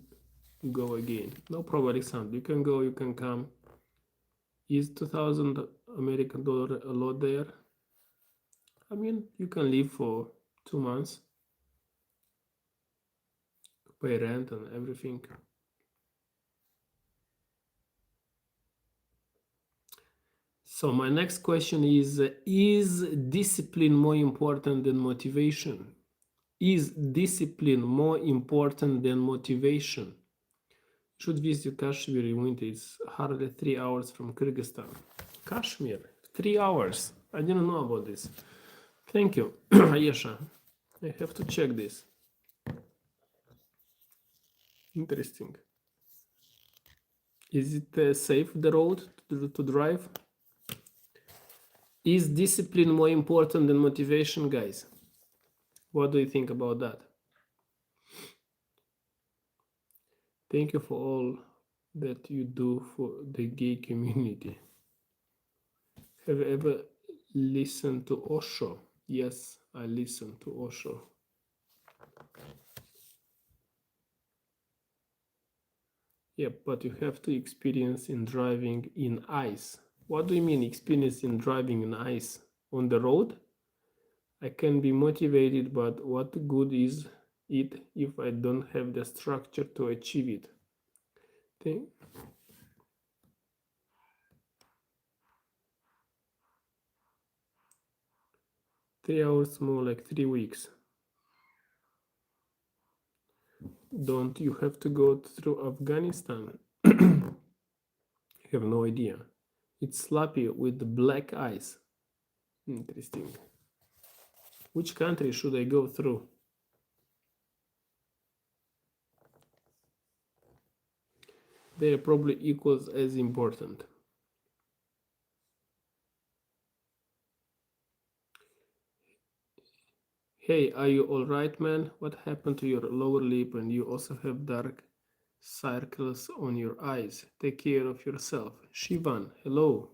go again. No problem, Alexander. You can go, you can come. Is 2,000 American dollar a lot there? I mean, you can live for 2 months, pay rent and everything. So my next question is discipline more important than motivation? Is discipline more important than motivation? Should visit Kashmir in winter. It's hardly 3 hours from Kyrgyzstan. Kashmir, 3 hours. I didn't know about this. Thank you, Ayesha. I have to check this. Interesting. Is it safe, the road to drive? Is discipline more important than motivation, guys? What do you think about that? Thank you for all that you do for the gay community. Have you ever listened to Osho? Yes, I listen to Osho. Yeah, but you have to experience in driving in ice. What do you mean experience in driving in ice? On the road? I can be motivated, but what good is it if I don't have the structure to achieve it? Think 3 hours more, like 3 weeks. Don't you have to go through Afghanistan? I have no idea. It's sloppy with black ice. Interesting. Which country should I go through? They are probably equals as important. Hey, are you alright, man? What happened to your lower lip and you also have dark circles on your eyes? Take care of yourself. Shivan, hello.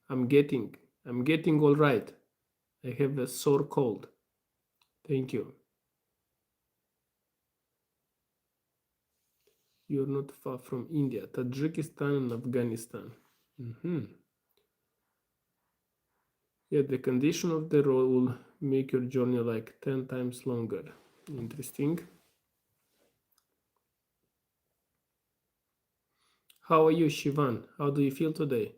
I'm getting alright. I have a sore cold. Thank you. You're not far from India, Tajikistan and Afghanistan. Yeah, the condition of the road will make your journey like 10 times longer. Interesting. How are you, Shivan? How do you feel today?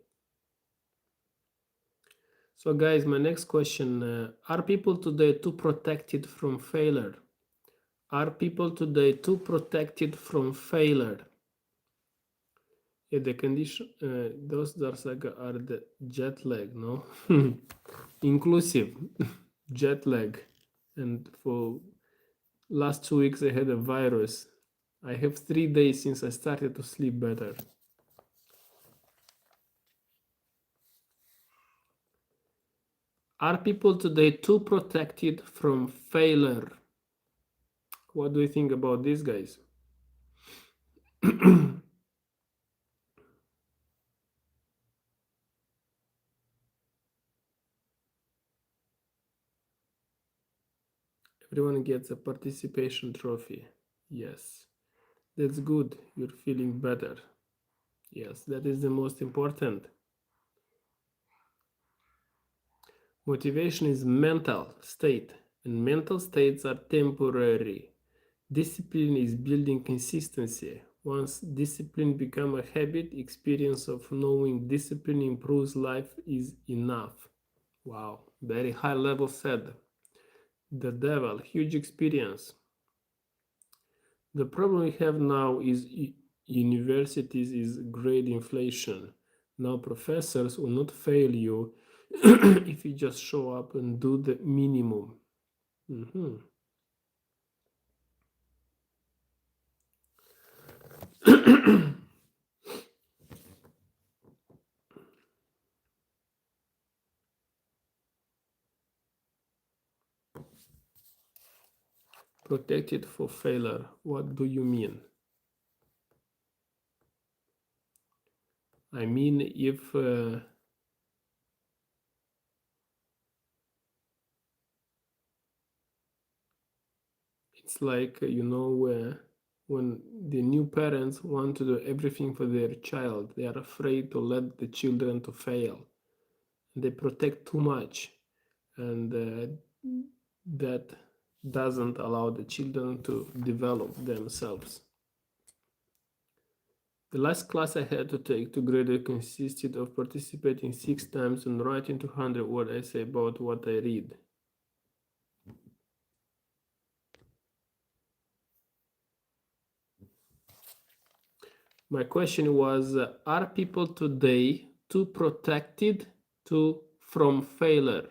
So guys, my next question, are people today too protected from failure? Are people today too protected from failure? Yeah, the condition, those Darsaga are the jet lag, no? Inclusive jet lag. And for last 2 weeks I had a virus. I have 3 days since I started to sleep better. Are people today too protected from failure? What do you think about this, guys? Everyone gets a participation trophy. Yes, that's good. You're feeling better. Yes, that is the most important. Motivation is mental state, and mental states are temporary. Discipline is building consistency. Once discipline becomes a habit, experience of knowing discipline improves life is enough. Wow, very high level said. The devil, huge experience. The problem we have now is universities is grade inflation. Now professors will not fail you if you just show up and do the minimum. Mhm. Protected for failure. What do you mean? I mean, if it's like, when the new parents want to do everything for their child, they are afraid to let the children to fail. They protect too much, and that doesn't allow the children to develop themselves. The last class I had to take to grade consisted of participating 6 times and writing 200-word essay about what I read. My question was, are people today too protected from failure?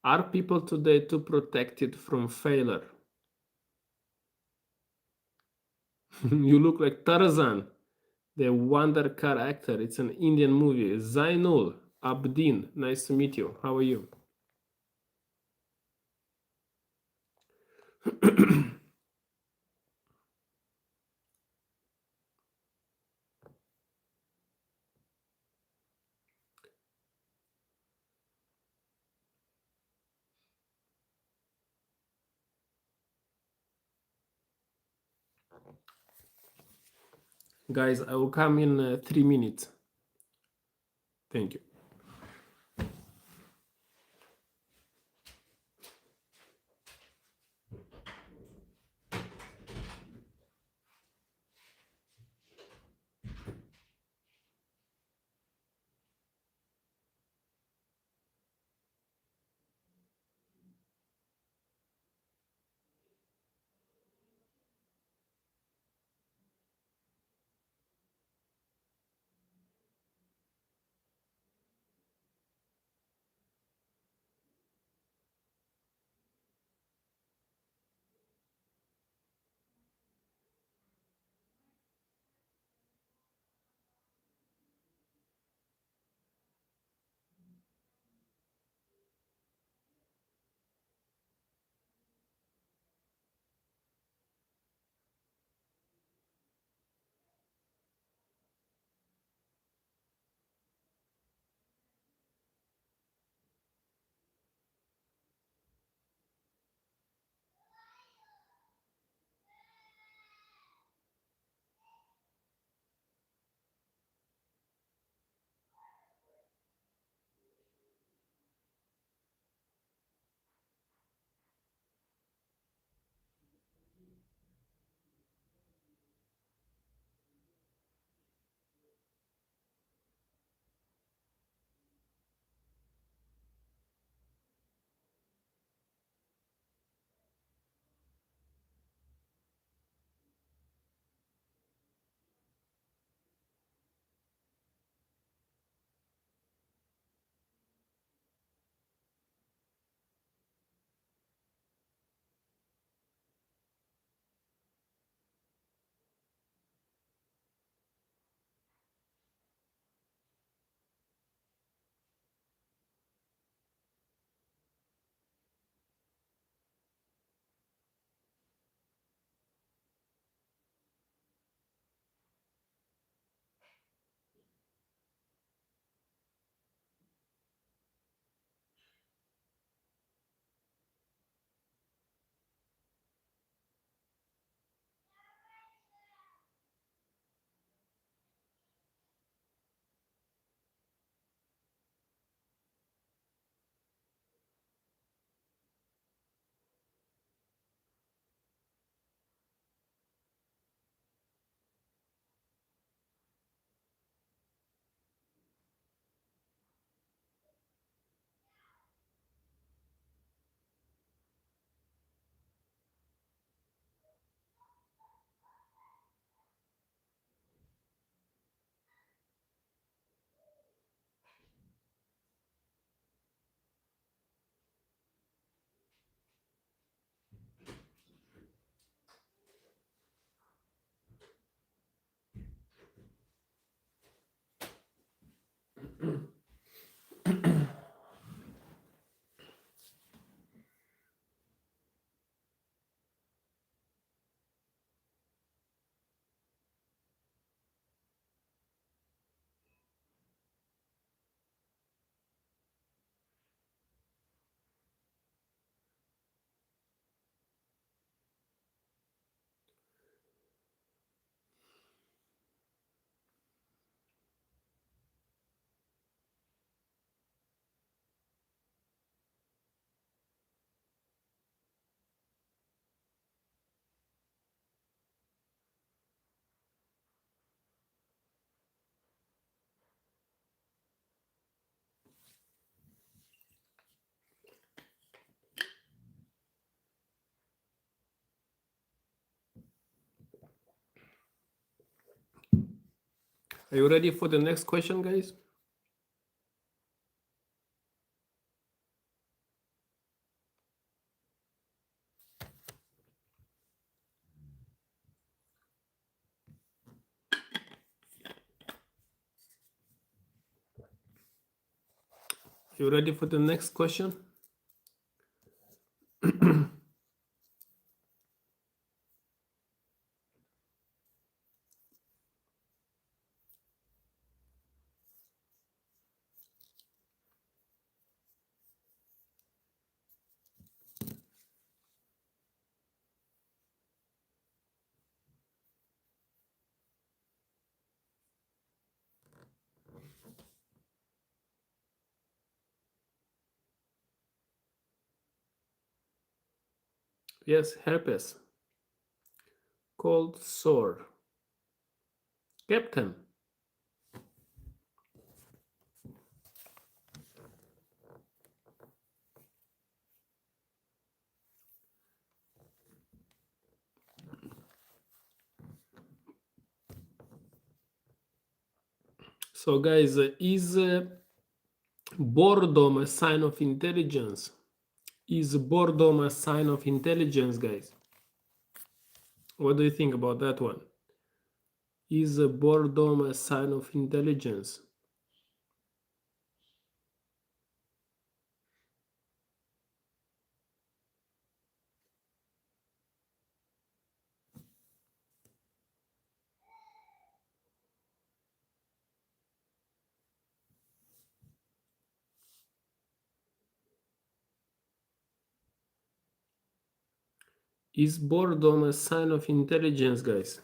Are people today too protected from failure? You look like Tarzan, the Wonder Car actor. It's an Indian movie. Zainul Abdin, nice to meet you. How are you? Guys, I will come in 3 minutes. Thank you. Are you ready for the next question, guys? You ready for the next question? Yes, herpes. Cold sore. Captain. So, guys, is boredom a sign of intelligence? Is boredom a sign of intelligence, guys? What do you think about that one? Is boredom a sign of intelligence? Is boredom a sign of intelligence, guys?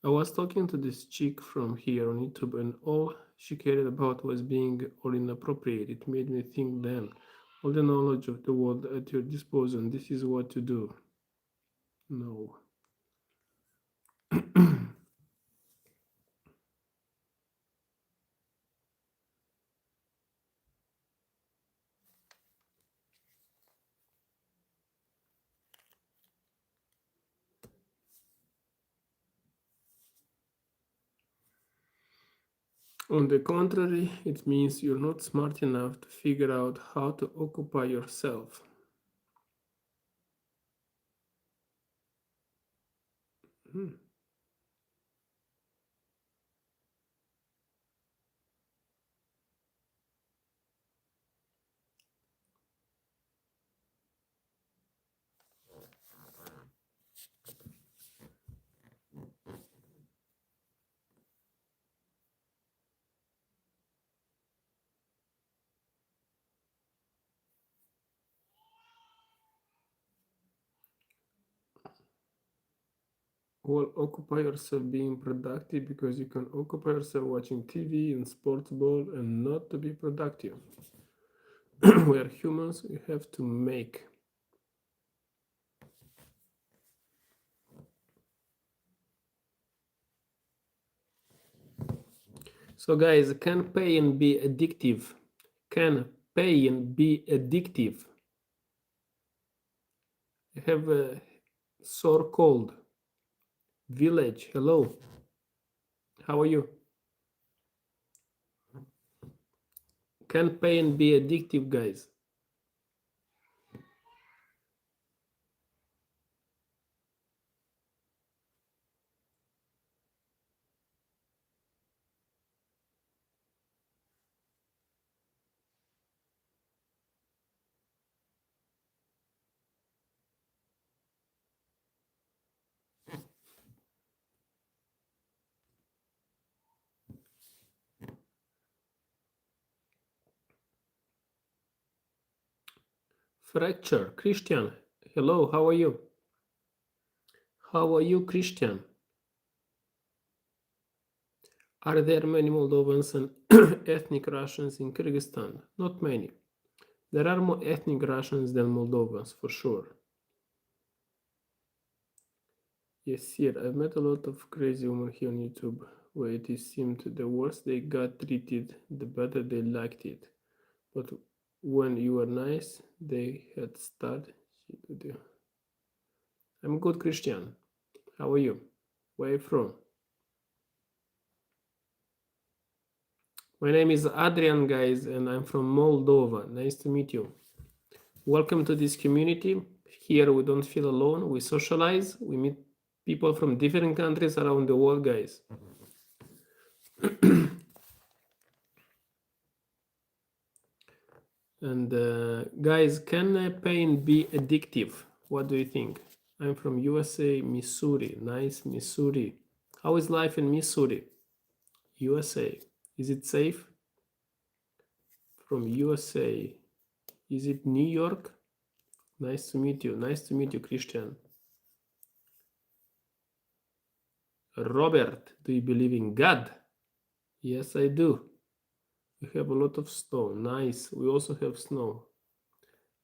I was talking to this chick from here on YouTube, and all she cared about was being all inappropriate. It made me think, then, all the knowledge of the world at your disposal, and this is what to do. No. On the contrary, it means you're not smart enough to figure out how to occupy yourself. Hmm. Well, occupy yourself being productive, because you can occupy yourself watching TV and sports ball and not to be productive. We are humans, we have to make. So, guys, can pain be addictive? Can pain be addictive? I have a sore cold. Village, hello. How are you? Can pain be addictive, guys? Fracture, Christian, hello, how are you? How are you, Christian? Are there many Moldovans and ethnic Russians in Kyrgyzstan? Not many. There are more ethnic Russians than Moldovans, for sure. Yes, sir. I've met a lot of crazy women here on YouTube where it is seemed the worse they got treated, the better they liked it. But when you were nice, they had started shit with you. I'm good, Christian. How are you? Where are you from? My name is Adrian, guys, and I'm from Moldova. Nice to meet you. Welcome to this community. Here we don't feel alone. We socialize. We meet people from different countries around the world, guys. And guys, can pain be addictive? What do you think? I'm from USA, Missouri. Nice, Missouri. How is life in Missouri? USA. Is it safe? From USA. Is it New York? Nice to meet you. Nice to meet you, Christian. Robert, do you believe in God? Yes, I do. We have a lot of snow. Nice. We also have snow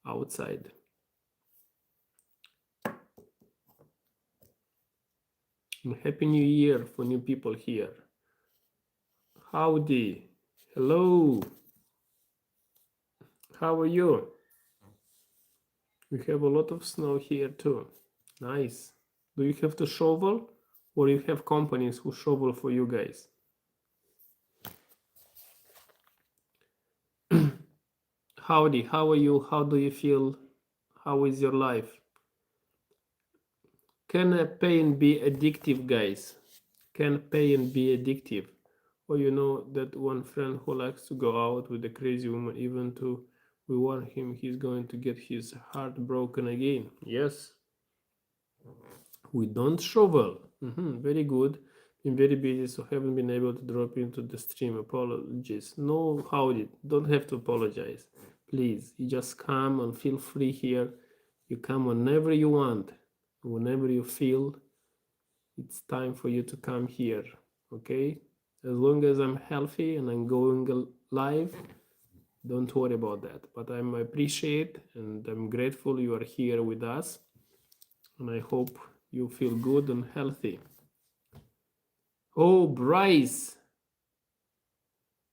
outside. And Happy New Year for new people here. Howdy. Hello. How are you? We have a lot of snow here too. Nice. Do you have to shovel or you have companies who shovel for you guys? Howdy, how are you? How do you feel? How is your life? Can pain be addictive, guys? Can pain be addictive? Or you know that one friend who likes to go out with a crazy woman, even to we warn him he's going to get his heart broken again. Yes, we don't shovel. Very good. Been very busy, so haven't been able to drop into the stream. Apologies. No, howdy. Don't have to apologize. Please, you just come and feel free here. You come whenever you want, whenever you feel it's time for you to come here. Okay? As long as I'm healthy and I'm going live, don't worry about that. But I appreciate and I'm grateful you are here with us. And I hope you feel good and healthy. Oh, Bryce.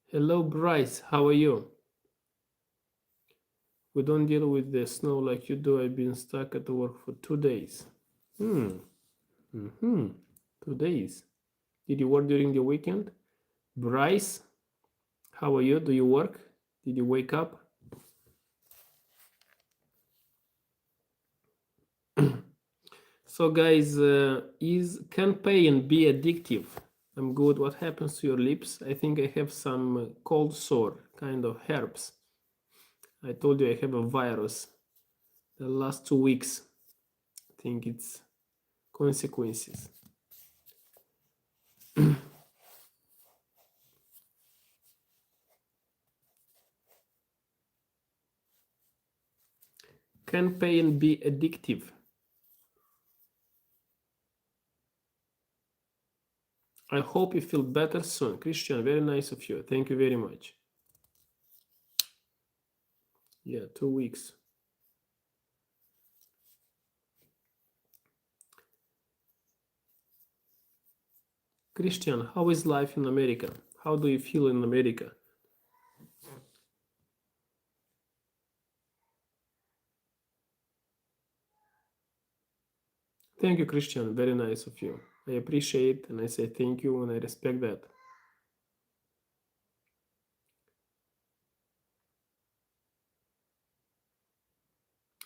Hello, Bryce. How are you? We don't deal with the snow like you do. I've been stuck at work for 2 days. 2 days. Did you work during the weekend? Bryce, how are you? Do you work? Did you wake up? So guys, can pain be addictive? I'm good. What happens to your lips? I think I have some cold sore, kind of herpes. I told you I have a virus. The last 2 weeks, I think it's consequences. Can pain be addictive? I hope you feel better soon. Christian, very nice of you. Thank you very much. Yeah, 2 weeks. Christian, how is life in America? How do you feel in America? Thank you, Christian. Very nice of you. I appreciate and I say thank you and I respect that.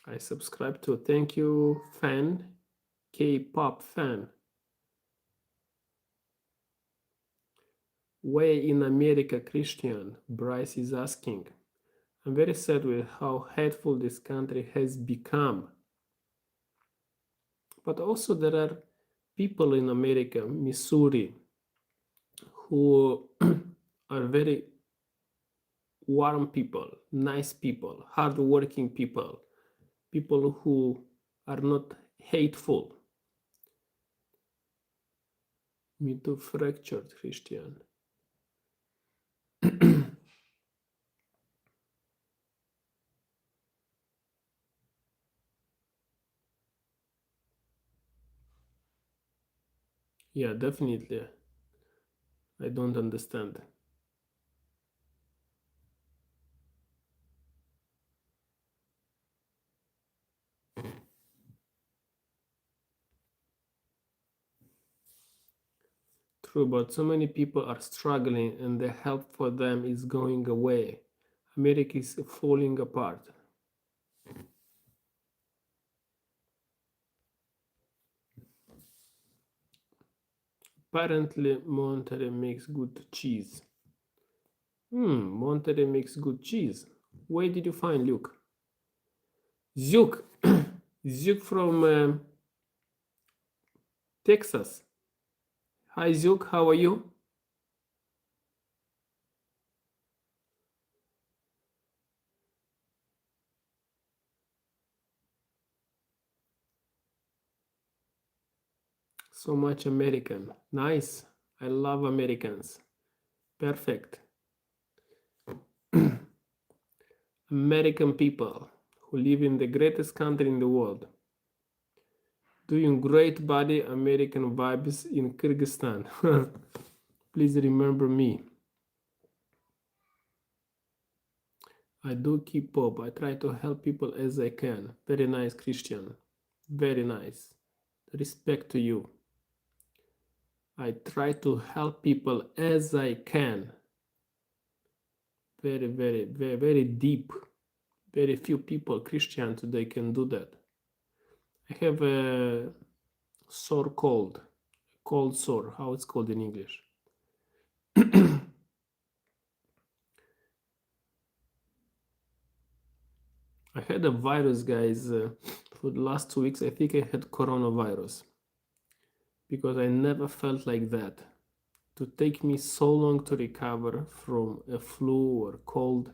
I subscribe to thank you fan, K-pop fan. Where in America, Christian? Bryce is asking. I'm very sad with how hateful this country has become. But also there are people in America, Missouri, who are very warm people, nice people, hardworking people, people who are not hateful. Me too, fractured Christian. Yeah, definitely. I don't understand. True, but so many people are struggling and the help for them is going away. America is falling apart. Apparently, Monterey makes good cheese. Monterey makes good cheese. Where did you find Luke? Zuk. Zuk from Texas. Hi, Zuk. How are you? So much American. Nice. I love Americans. Perfect. American people who live in the greatest country in the world. Doing great buddy American vibes in Kyrgyzstan. Please remember me. I do keep pop. I try to help people as I can. Very nice, Christian. Very nice. Respect to you. I try to help people as I can. Very, very, very, very deep. Very few people, Christian, today can do that. I have a sore cold sore, how it's called in English. I had a virus, guys, for the last 2 weeks. I think I had coronavirus because I never felt like that. To take me so long to recover from a flu or cold.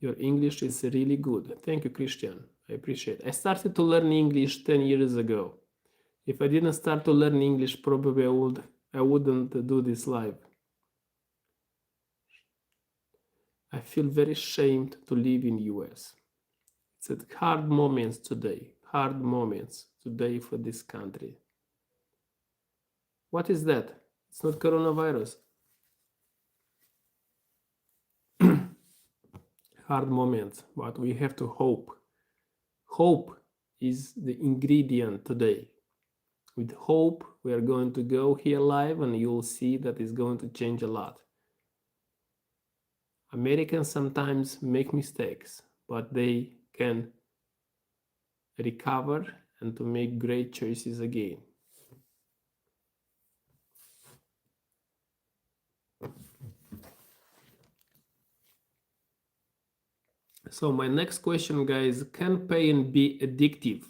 Your English is really good. Thank you, Christian. I appreciate it. I started to learn English 10 years ago. If I didn't start to learn English, probably I wouldn't do this live. I feel very ashamed to live in US. It's a hard moments today. Hard moments today for this country. What is that? It's not coronavirus. Hard moments, but we have to hope. Hope is the ingredient today. With hope, we are going to go here live and you'll see that it's going to change a lot. Americans sometimes make mistakes, but they can recover and to make great choices again. So my next question, guys, can pain be addictive?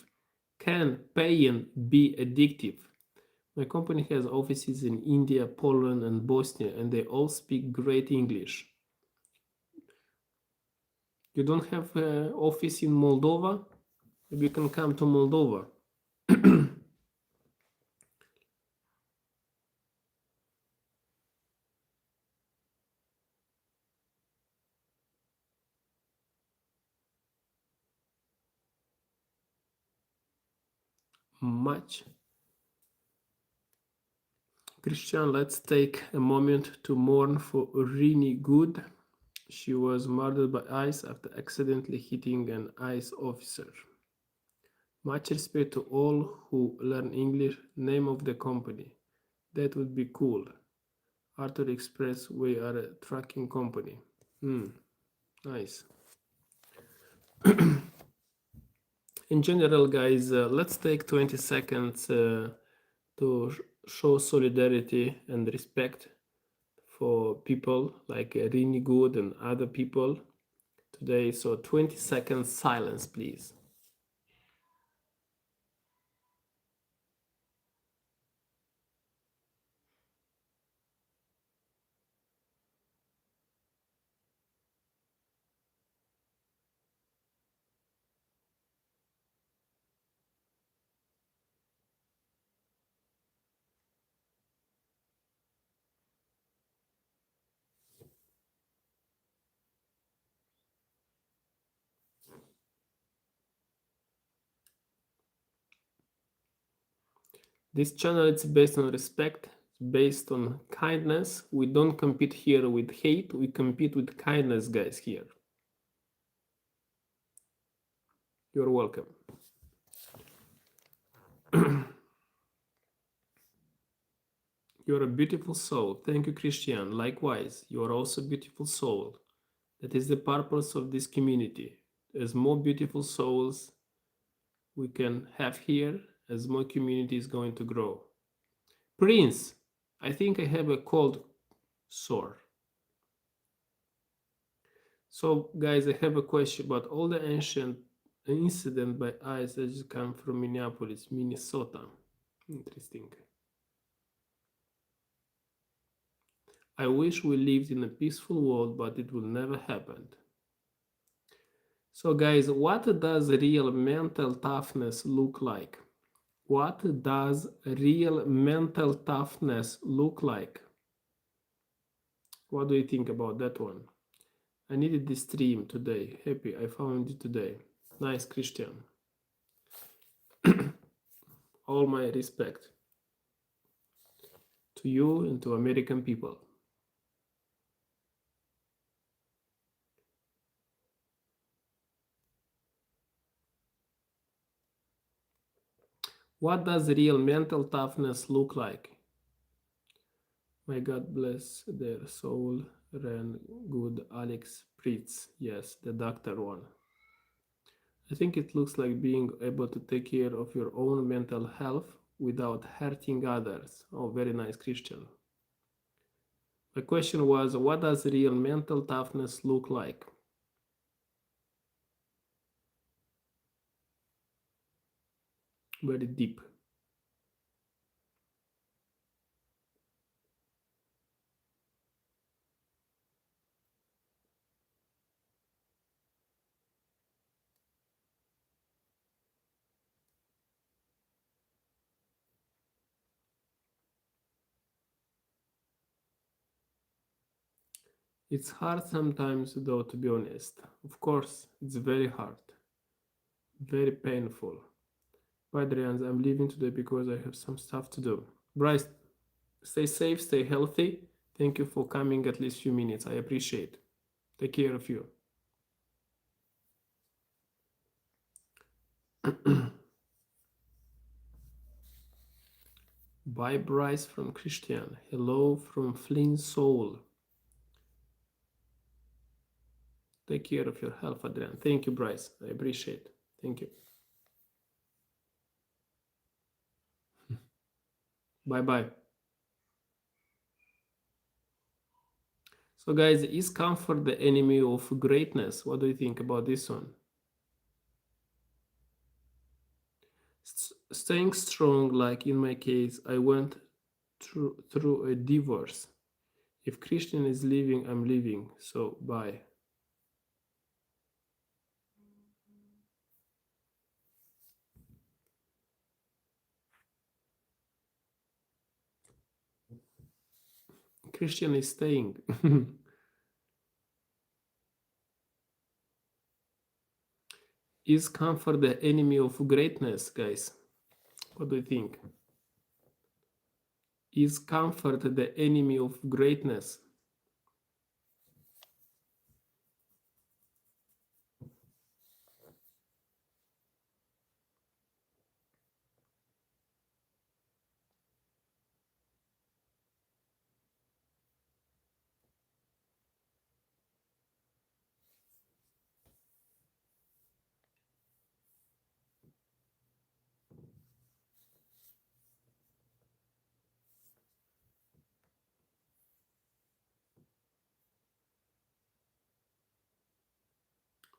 Can pain be addictive? My company has offices in India, Poland, and Bosnia, and they all speak great English. You don't have an office in Moldova? Maybe you can come to Moldova. Much. Christian, let's take a moment to mourn for Rini Good. She was murdered by ICE after accidentally hitting an ICE officer. Much respect to all who learn English. Name of the company. That would be cool. Arthur Express, we are a trucking company. Nice. In general, guys, let's take 20 seconds to show solidarity and respect for people like Rini Good and other people today. So 20 seconds silence, please. This channel is based on respect, based on kindness. We don't compete here with hate, we compete with kindness, guys, here. You're welcome. You're a beautiful soul. Thank you, Christian. Likewise, you are also a beautiful soul. That is the purpose of this community. As more beautiful souls we can have here, as more community is going to grow. Prince, I think I have a cold sore. So, guys, I have a question about all the ancient incident by eyes that just come from Minneapolis, Minnesota. Interesting. I wish we lived in a peaceful world, but it will never happen. So, guys, what does real mental toughness look like? What does real mental toughness look like? What do you think about that one? I needed this stream today. Happy I found it today. Nice, Christian. All my respect to you and to American people. What does real mental toughness look like? May God bless their soul. Ran good Alex Pritz. Yes, the doctor one. I think it looks like being able to take care of your own mental health without hurting others. Oh, very nice, Christian. The question was, what does real mental toughness look like? Very deep. It's hard sometimes, though, to be honest. Of course, it's very hard, very painful. Bye, Adrians, I'm leaving today because I have some stuff to do. Bryce, stay safe, stay healthy. Thank you for coming at least few minutes. I appreciate. Take care of you. Bye, Bryce from Christian. Hello from Flynn Soul. Take care of your health, Adrian. Thank you, Bryce. I appreciate. Thank you. Bye-bye. So, guys, is comfort the enemy of greatness? What do you think about this one? Staying strong, like in my case, I went through a divorce. If Christian is leaving, I'm leaving. So, bye. Christian is staying. Is comfort the enemy of greatness, guys? What do you think? Is comfort the enemy of greatness?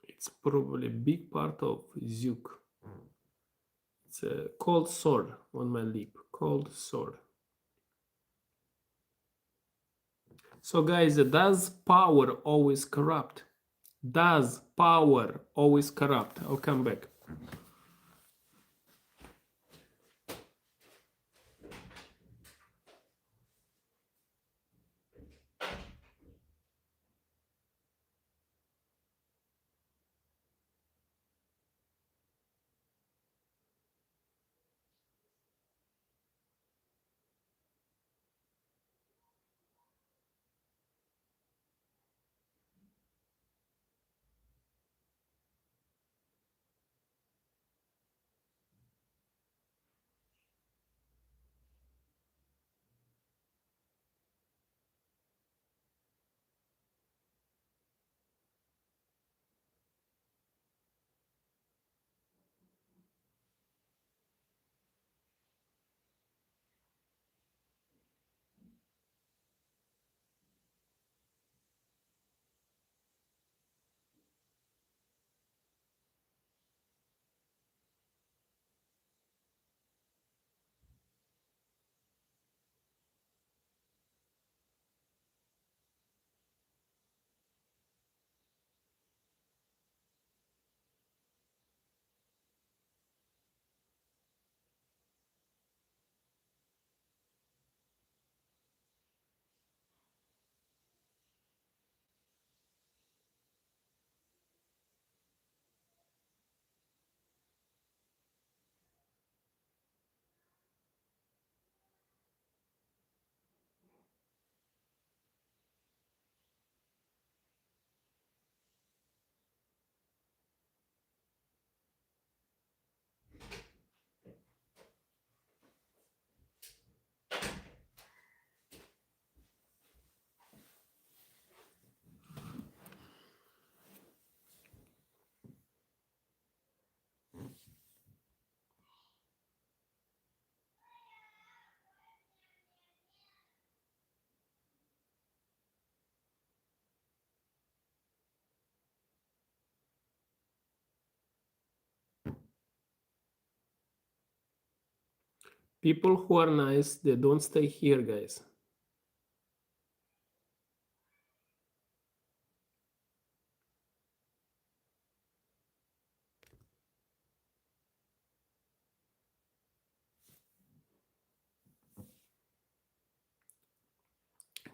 It's probably a big part of Zook. It's a cold sore on my lip. Cold sore. So, guys, does power always corrupt? Does power always corrupt? I'll come back. People who are nice, they don't stay here, guys.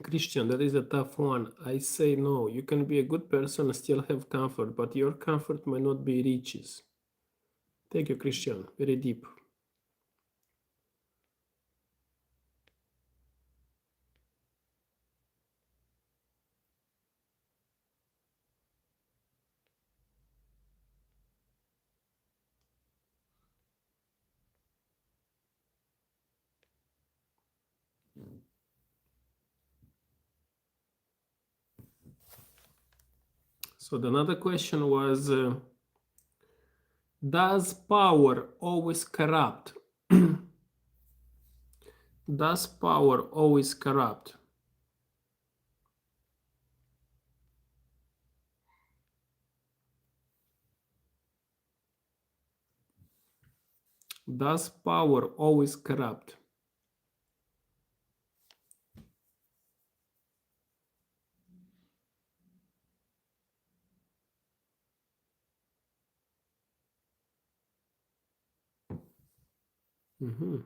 Christian, that is a tough one. I say no. You can be a good person and still have comfort, but your comfort might not be riches. Thank you, Christian. Very deep. So the another question was, does power always corrupt? Does power always corrupt? Does power always corrupt? Mhm.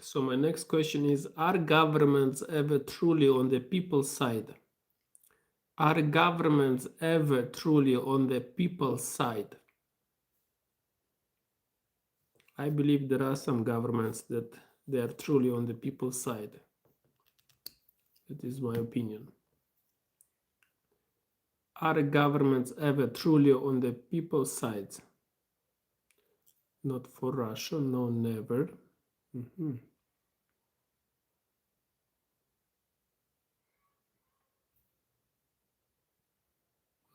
So my next question is, are governments ever truly on the people's side? Are governments ever truly on the people's side? I believe there are some governments that they are truly on the people's side. That is my opinion. Are governments ever truly on the people's side? Not for Russia, no, never. Mhm.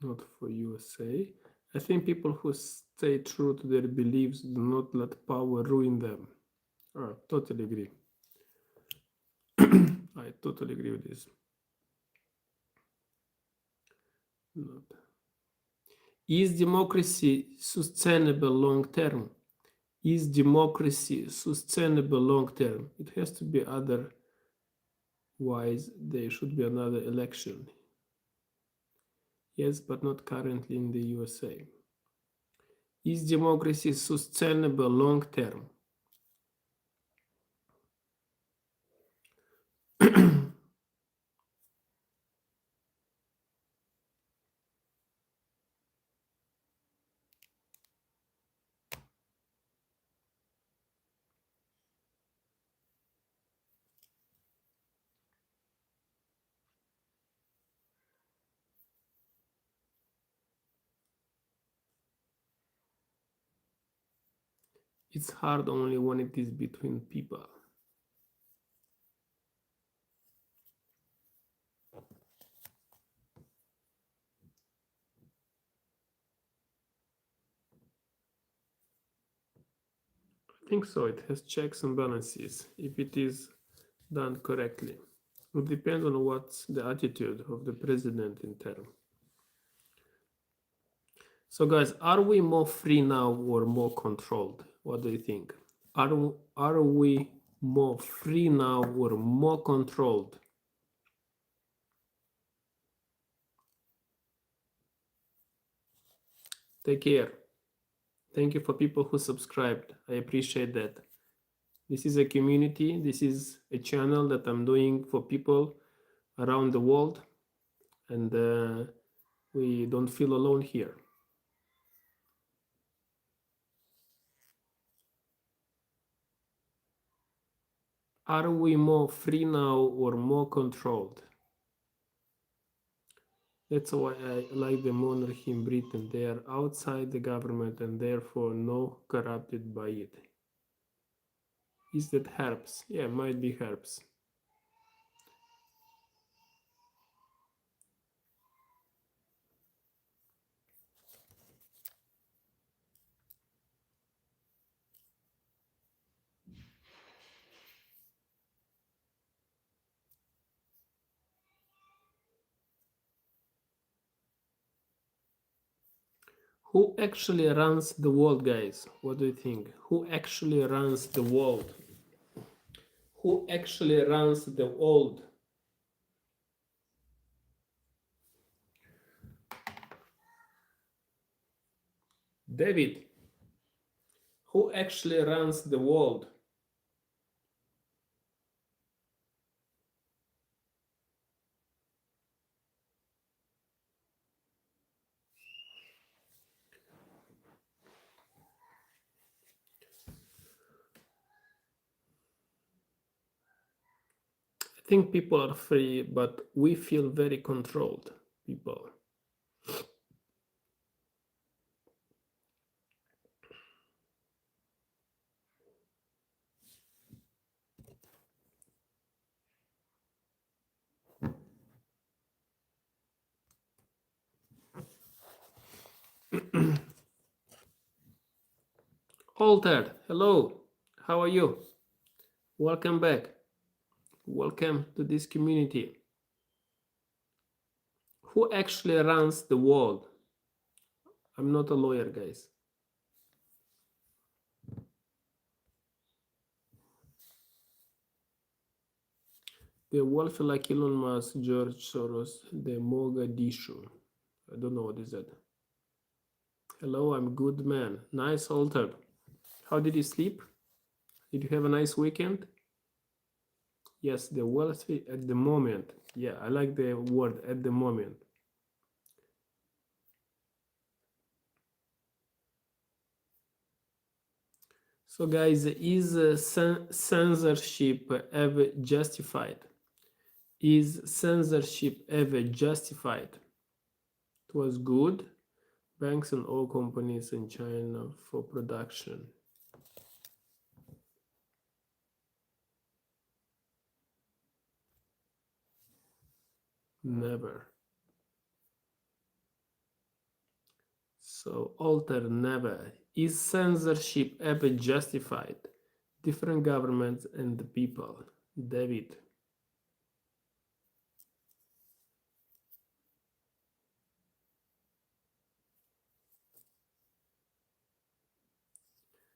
Not for USA. I think people who stay true to their beliefs do not let power ruin them. Totally agree. I totally agree with this. Not. Is democracy sustainable long term? Is democracy sustainable long term? It has to be otherwise. There should be another election. Yes, but not currently in the USA. Is democracy sustainable long term? It's hard only when it is between people. I think so. It has checks and balances if it is done correctly. It depends on what's the attitude of the president in term. So, guys, are we more free now or more controlled? What do you think? Are we more free now or more controlled? Take care. Thank you for people who subscribed. I appreciate that. This is a community. This is a channel that I'm doing for people around the world, and we don't feel alone here. Are we more free now or more controlled? That's why I like the monarchy in Britain. They are outside the government and therefore no corrupted by it. Is that herbs? Yeah, might be herbs. Who actually runs the world, guys? What do you think? Who actually runs the world? Who actually runs the world? David, who actually runs the world? I think people are free, but we feel very controlled, people. Altered, hello, how are you? Welcome back. Welcome to this community. Who actually runs the world? I'm not a lawyer, guys. The wealthy like Elon Musk, George Soros, the Mogadishu. I don't know what is that. Hello, I'm good man. Nice, Altered. How did you sleep? Did you have a nice weekend? Yes, the wealthy at the moment. Yeah, I like the word at the moment. So guys, is censorship ever justified? Is censorship ever justified? It was good. Banks and oil companies in China for production. Never. So Alter, never. Is censorship ever justified? Different governments and the people. David.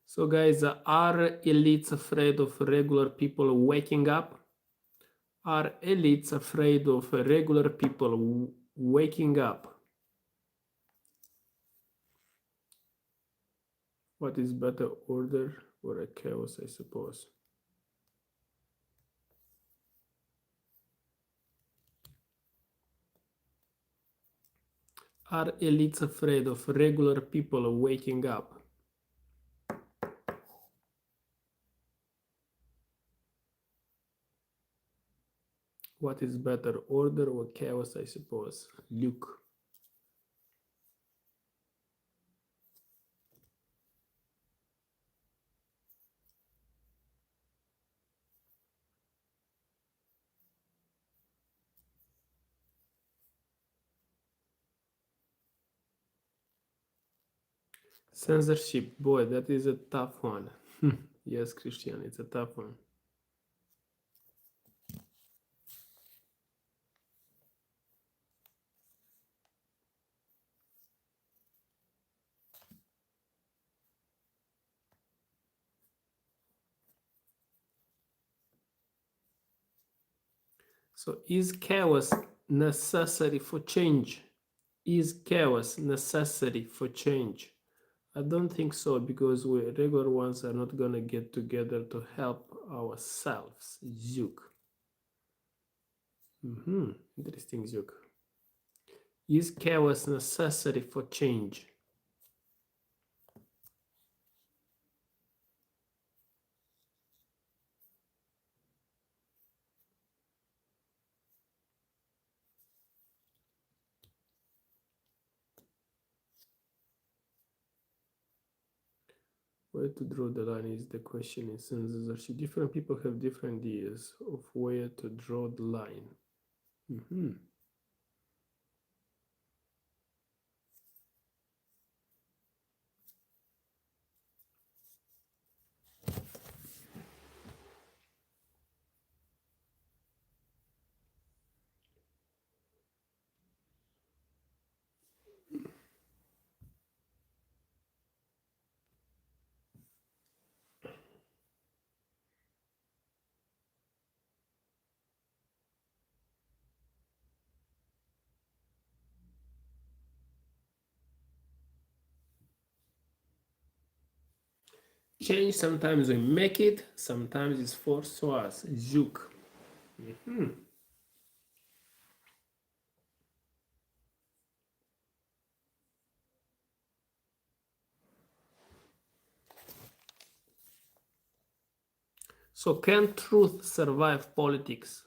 So guys, are elites afraid of regular people waking up? Are elites afraid of regular people waking up? What is better, order or a chaos, I suppose? Are elites afraid of regular people waking up? What is better, order or chaos, I suppose? Luke. Censorship, boy, that is a tough one. Yes, Christian, it's a tough one. So, is chaos necessary for change? Is chaos necessary for change? I don't think so, because we regular ones are not gonna get together to help ourselves. Zook. Interesting, Zook. Is chaos necessary for change? Where to draw the line is the question in censorship. Different people have different ideas of where to draw the line. Change, sometimes we make it, sometimes it's forced to us. Zook. So can truth survive politics?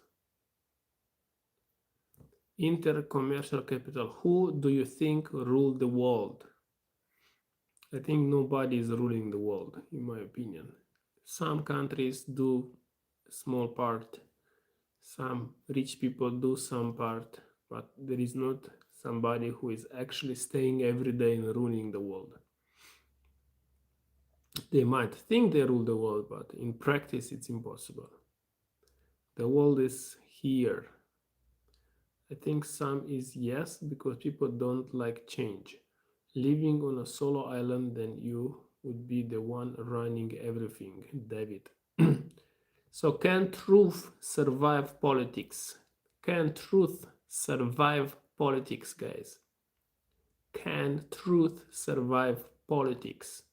Intercommercial capital. Who do you think rule the world? I think nobody is ruling the world, in my opinion. Some countries do a small part, some rich people do some part, but there is not somebody who is actually staying every day and ruling the world. They might think they rule the world, but in practice it's impossible. The world is here. I think some is yes, because people don't like change. Living on a solo island, then you would be the one running everything, David. So can truth survive politics? Can truth survive politics, guys? Can truth survive politics?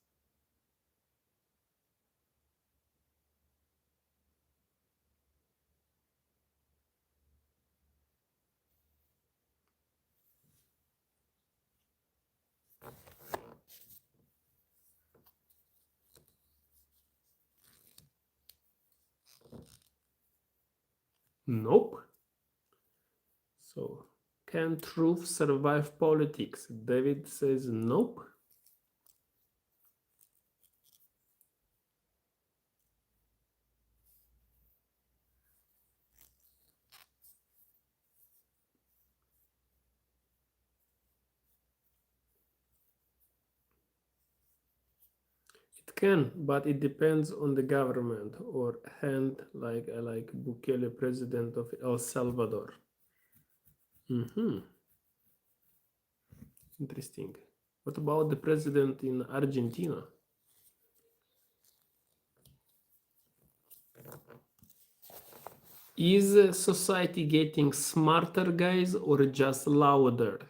Nope. So, can truth survive politics? David says nope. It can, but it depends on the government or hand, like Bukele, president of El Salvador. Interesting. What about the president in Argentina? Is society getting smarter, guys, or just louder?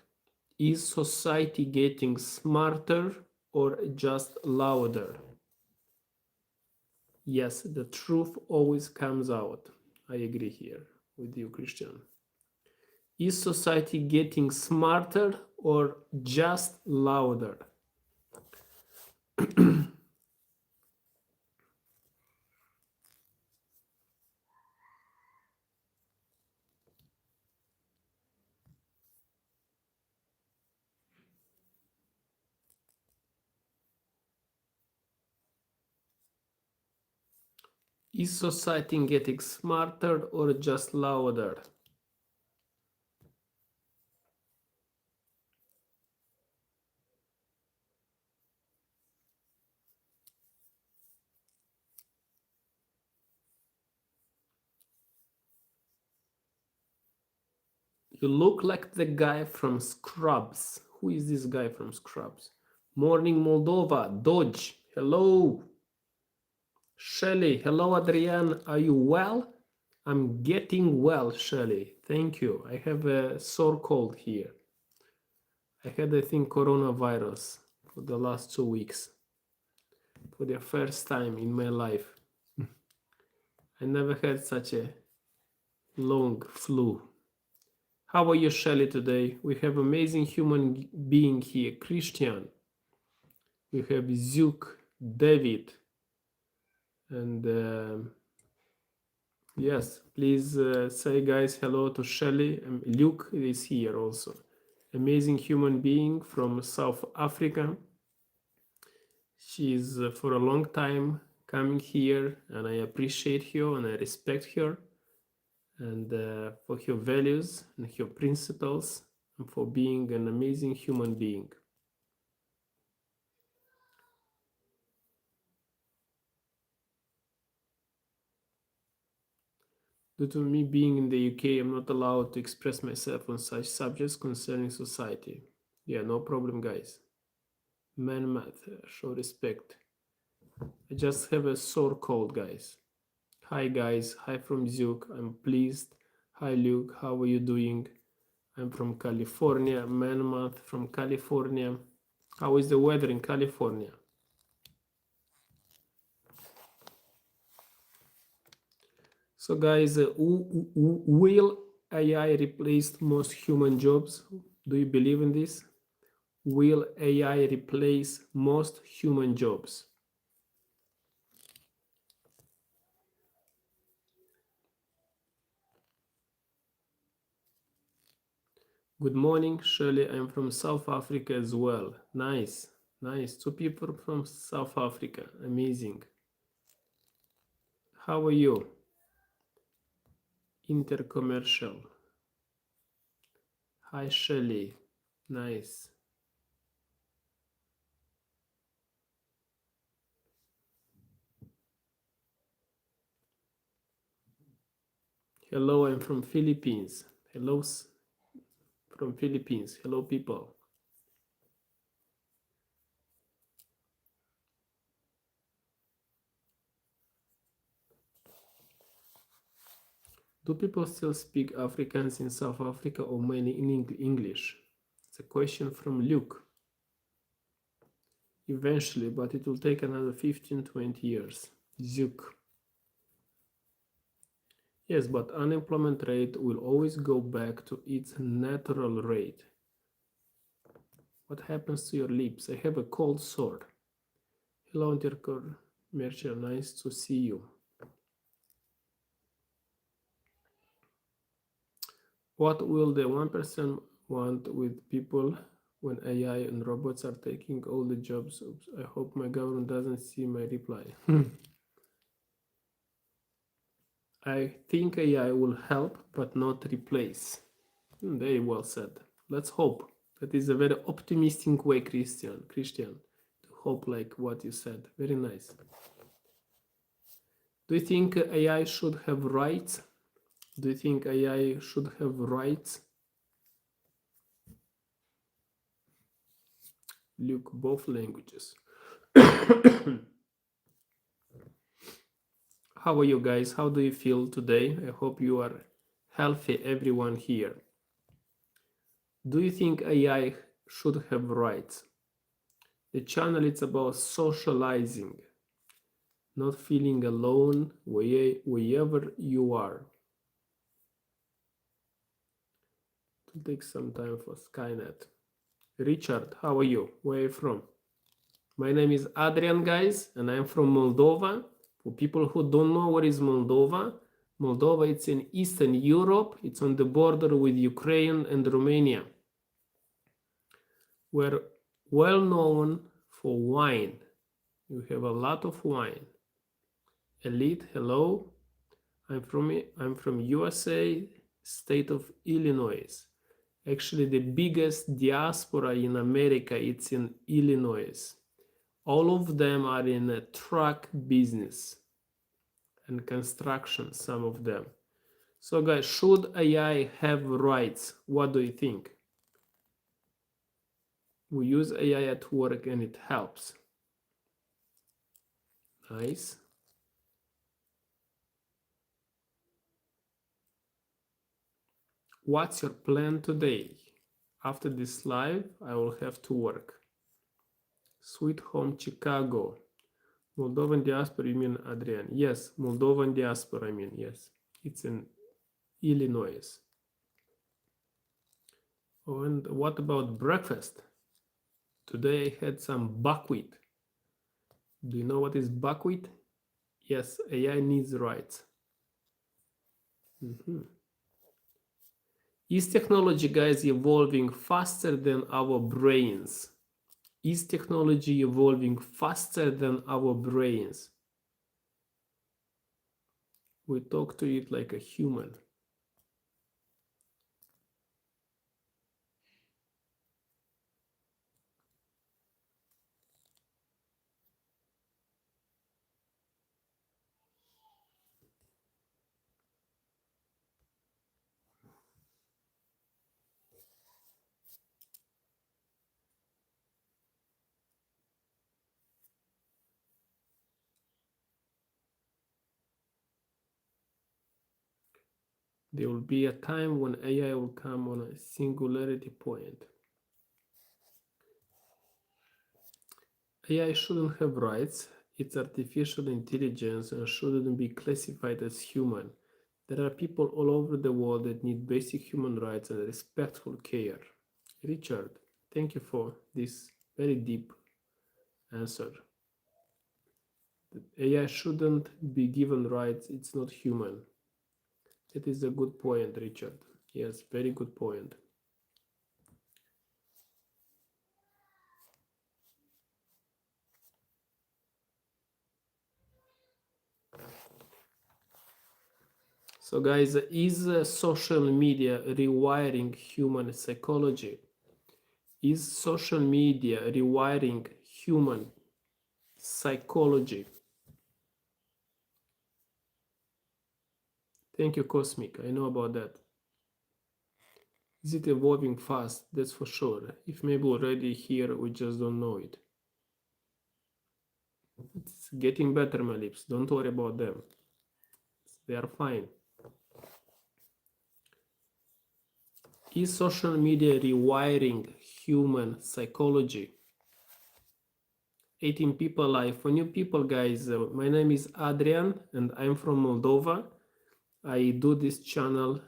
Is society getting smarter or just louder? Yes, the truth always comes out. I agree here with you, Christian. Is society getting smarter or just louder? Is society getting smarter or just louder? You look like the guy from Scrubs. Who is this guy from Scrubs? Morning Moldova, Dodge. Hello. Shelly. Hello, Adrian. Are you well? I'm getting well, Shelly. Thank you. I have a sore cold here. I had, I think, coronavirus for the last 2 weeks. For the first time in my life. I never had such a long flu. How are you, Shelly, today? We have amazing human being here, Christian. We have Zook, David, and yes, please say, guys, hello to Shelly. Luke is here also. Amazing human being from South Africa. She's for a long time coming here, and I appreciate her and I respect her, and for her values and her principles, and for being an amazing human being. Due to me being in the UK, I'm not allowed to express myself on such subjects concerning society. Yeah, no problem, guys. Man math, show respect. I just have a sore cold, guys. Hi, guys. Hi from Zook. I'm pleased. Hi, Luke. How are you doing? I'm from California. Man math from California. How is the weather in California? So guys, will AI replace most human jobs? Do you believe in this? Will AI replace most human jobs? Good morning, Shirley. I'm from South Africa as well. Nice, nice. Two people from South Africa. Amazing. How are you? Intercommercial. Hi, Shirley. Nice. Hello, I'm from Philippines. Hello, from Philippines. Hello, people. Do people still speak Afrikaans in South Africa or mainly in English? It's a question from Luke. Eventually, but it will take another 15-20 years. Zuk. Yes, but unemployment rate will always go back to its natural rate. What happens to your lips? I have a cold sore. Hello, Intercommercial. Nice to see you. What will the 1% want with people when AI and robots are taking all the jobs? Oops, I hope my government doesn't see my reply. I think AI will help but not replace. Very well said. Let's hope. That is a very optimistic way, Christian, to hope like what you said. Very nice. Do you think AI should have rights? Do you think AI should have rights? Look, both languages. How are you guys? How do you feel today? I hope you are healthy, everyone here. Do you think AI should have rights? The channel is about socializing, not feeling alone wherever you are. To take some time for Skynet. Richard, how are you? Where are you from? My name is Adrian, guys, and I'm from Moldova. For people who don't know what is Moldova, Moldova it's in Eastern Europe. It's on the border with Ukraine and Romania. We're well known for wine. You have a lot of wine. Elite, hello. I'm from USA, state of Illinois. Actually, the biggest diaspora in America, it's in Illinois. All of them are in a truck business and construction, some of them. So guys, should AI have rights? What do you think? We use AI at work and it helps. Nice. What's your plan today? After this live, I will have to work. Sweet home Chicago. Moldovan diaspora, you mean, Adrian? Yes, Moldovan diaspora, I mean, yes. It's in Illinois. Oh, and what about breakfast? Today I had some buckwheat. Do you know what is buckwheat? Yes, AI needs rights. Is technology, guys, evolving faster than our brains? Is technology evolving faster than our brains? We talk to it like a human. There will be a time when AI will come on a singularity point. AI shouldn't have rights. It's artificial intelligence and shouldn't be classified as human. There are people all over the world that need basic human rights and respectful care. Richard, thank you for this very deep answer. AI shouldn't be given rights, it's not human. That is a good point, Richard. Yes, very good point. So guys, is social media rewiring human psychology? Is social media rewiring human psychology? Thank you, Cosmic. I know about that. Is it evolving fast? That's for sure. If maybe already here, we just don't know it. It's getting better, my lips. Don't worry about them. They are fine. Is social media rewiring human psychology? 18 people live. For new people, guys, my name is Adrian and I'm from Moldova. I do this channel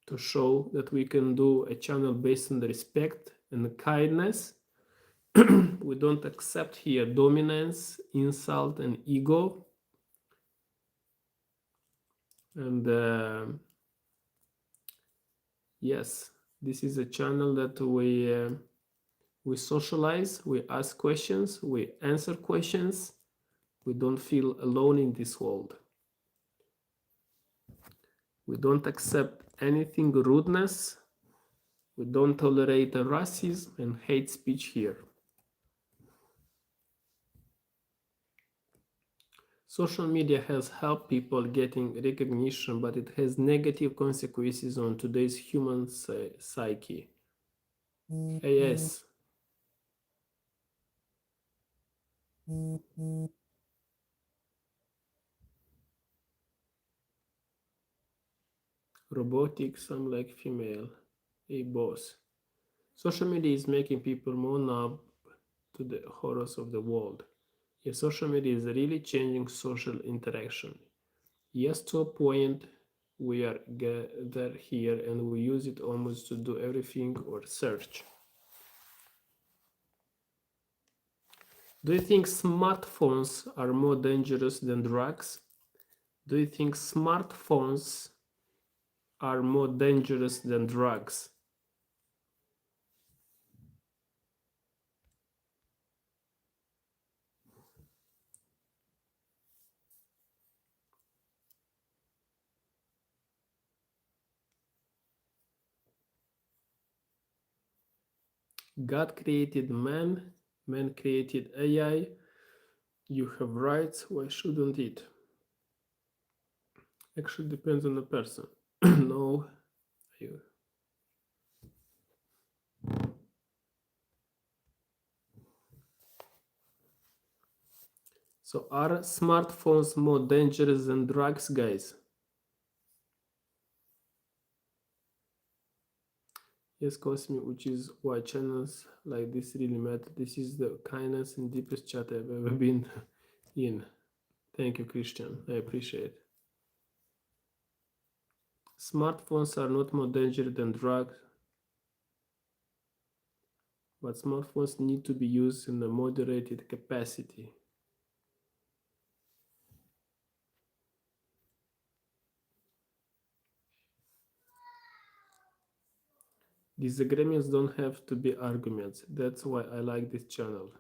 to show that we can do a channel based on the respect and kindness. We don't accept here dominance, insult, and ego. And yes, this is a channel that we socialize, we ask questions, we answer questions. We don't feel alone in this world. We don't accept anything rudeness. We don't tolerate racism and hate speech here. Social media has helped people getting recognition, but it has negative consequences on today's human psyche. Yes. Robotics, I'm like female. A boss. Social media is making people more numb to the horrors of the world. Yes, social media is really changing social interaction. Yes, to a point, we are gathered here and we use it almost to do everything or search. Do you think smartphones are more dangerous than drugs? Do you think smartphones are more dangerous than drugs? God created man, man created AI. You have rights, why shouldn't it? Actually depends on the person. No, you. So are smartphones more dangerous than drugs, guys? Yes, Cosme, which is why channels like this really matter. This is the kindness and deepest chat I've ever been in. Thank you, Christian. I appreciate it. Smartphones are not more dangerous than drugs, but smartphones need to be used in a moderated capacity. Disagreements don't have to be arguments. That's why I like this channel.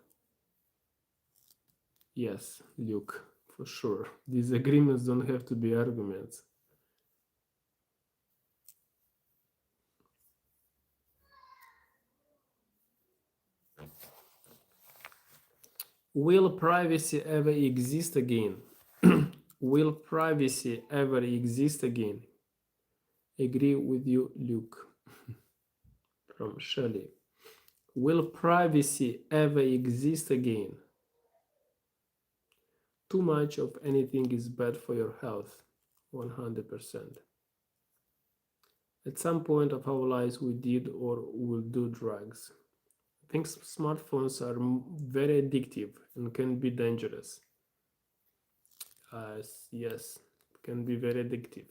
Yes, Luke, for sure. Disagreements don't have to be arguments. Will privacy ever exist again? Will privacy ever exist again? Agree with you, Luke. From Shelley. Will privacy ever exist again? Too much of anything is bad for your health. 100%. At some point of our lives, we did or will do drugs. I think smartphones are very addictive and can be dangerous. Yes, can be very addictive.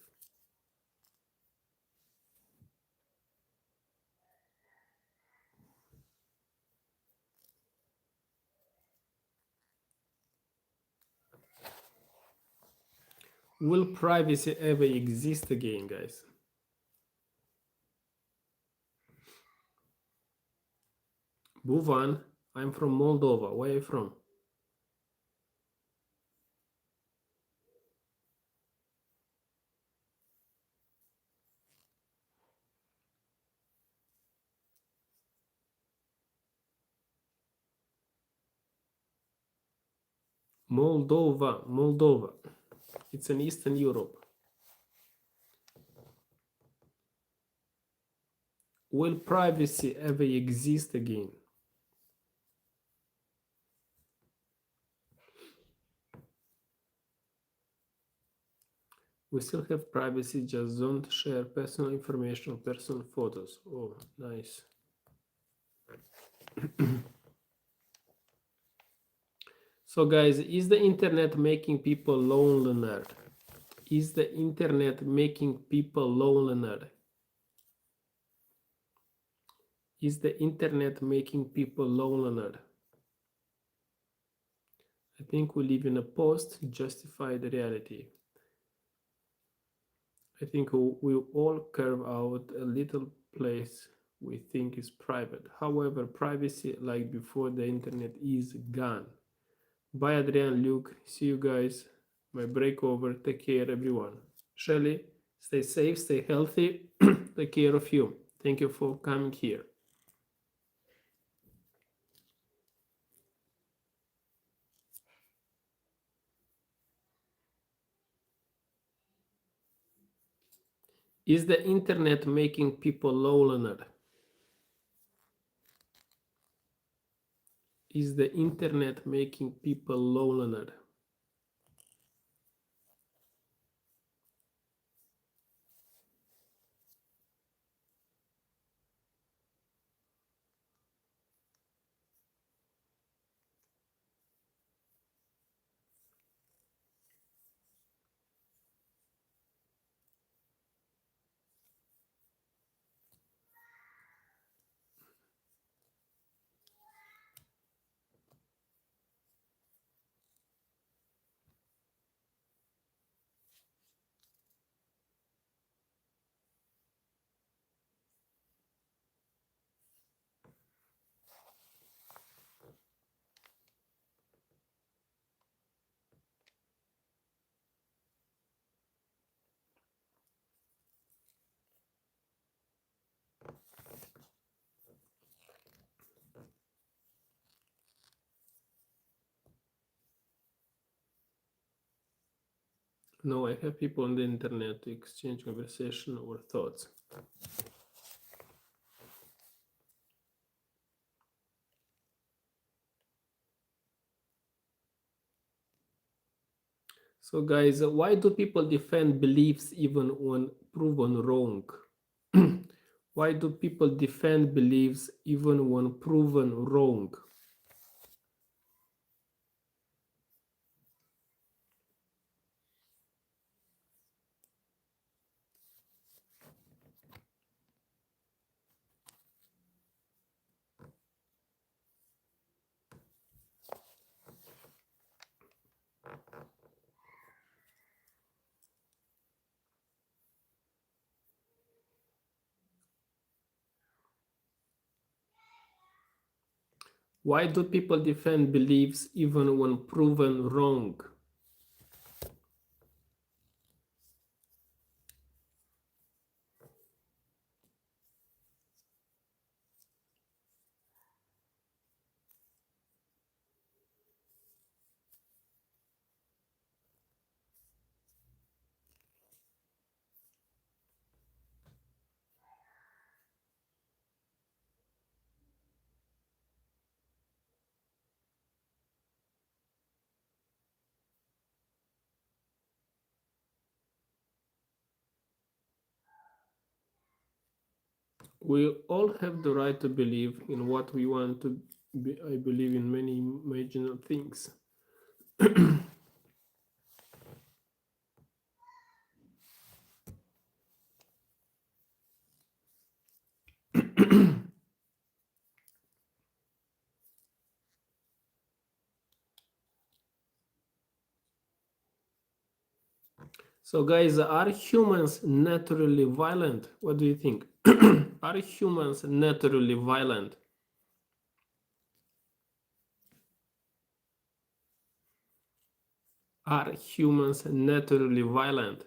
Will privacy ever exist again, guys? Buvan, I'm from Moldova. Where are you from? Moldova. It's in Eastern Europe. Will privacy ever exist again? We still have privacy, just don't share personal information or personal photos. Oh, nice. So guys, is the internet making people lonelier? Is the internet making people lonelier? Is the internet making people lonelier? I think we live in a post-justified reality. I think we all carve out a little place we think is private. However, privacy, like before the internet, is gone. Bye, Adrian, Luke. See you guys. My break over. Take care, everyone. Shelly, stay safe, stay healthy. Take care of you. Thank you for coming here. Is the internet making people lonelier? Is the internet making people lonelier? No, I have people on the internet to exchange conversation or thoughts. So guys, why do people defend beliefs even when proven wrong? Why do people defend beliefs even when proven wrong? Why do people defend beliefs even when proven wrong? We all have the right to believe in what we want to be. I believe in many imaginary things. So, guys, are humans naturally violent? What do you think? Are humans naturally violent? Are humans naturally violent?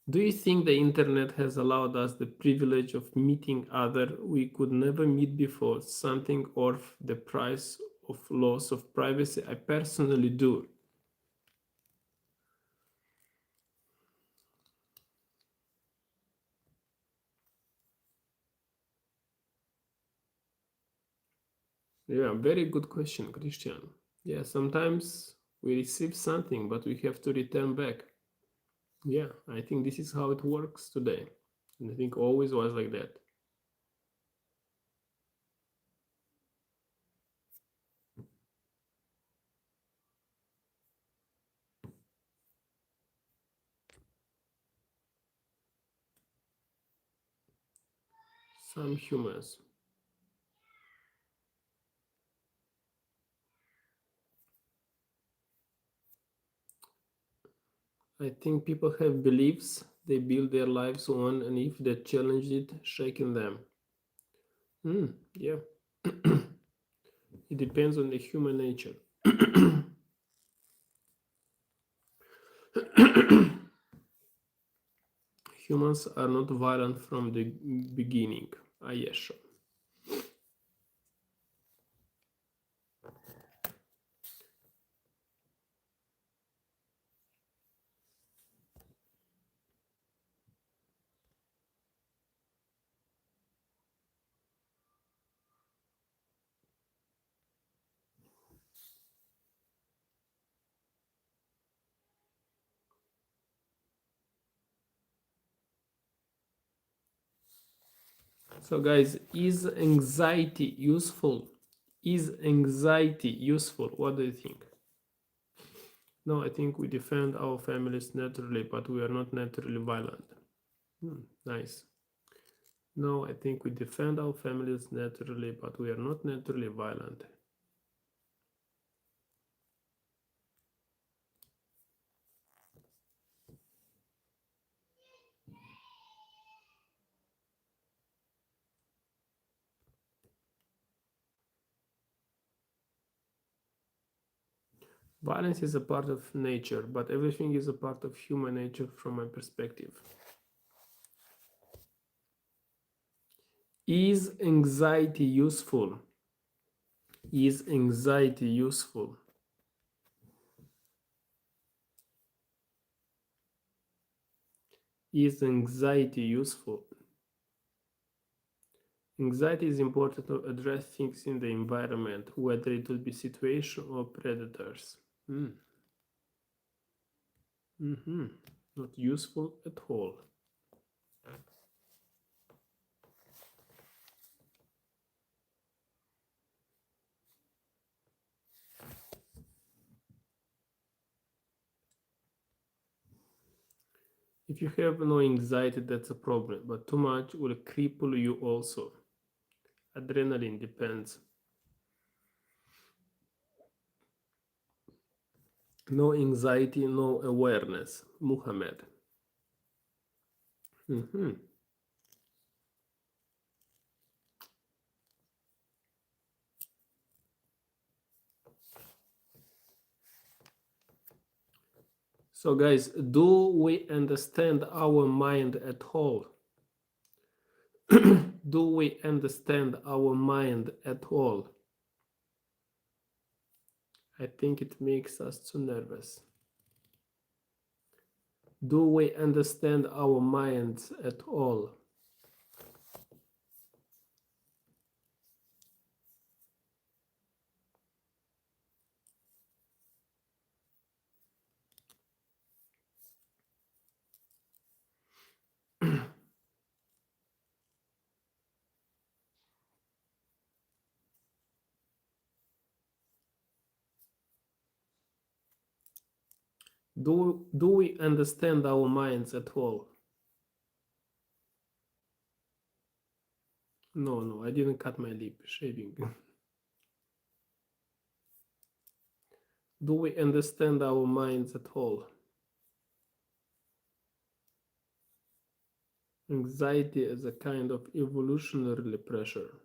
Do you think the internet has allowed us the privilege of meeting other we could never meet before, something worth the price of loss of privacy? I personally do. Yeah, very good question, Christian. Yeah, sometimes we receive something, but we have to return back. Yeah, I think this is how it works today. And I think always was like that. Some humans. I think people have beliefs they build their lives on, and if they challenge it, shaking them. Yeah. It depends on the human nature. Humans are not violent from the beginning. Ah, yes, sure. So, guys, is anxiety useful? Is anxiety useful? What do you think? No, I think we defend our families naturally, but we are not naturally violent. Nice. No, I think we defend our families naturally, but we are not naturally violent. Violence is a part of nature, but everything is a part of human nature from my perspective. Is anxiety useful? Is anxiety useful? Is anxiety useful? Anxiety is important to address things in the environment, whether it will be situation or predators. Not useful at all. If you have no anxiety, that's a problem, but too much will cripple you also. Adrenaline depends. No anxiety, no awareness. Muhammad. So, guys, do we understand our mind at all? Do we understand our mind at all? I think it makes us too nervous. Do we understand our minds at all? Do we understand our minds at all? No, no, I didn't cut my lip shaving. Do we understand our minds at all? Anxiety is a kind of evolutionary pressure.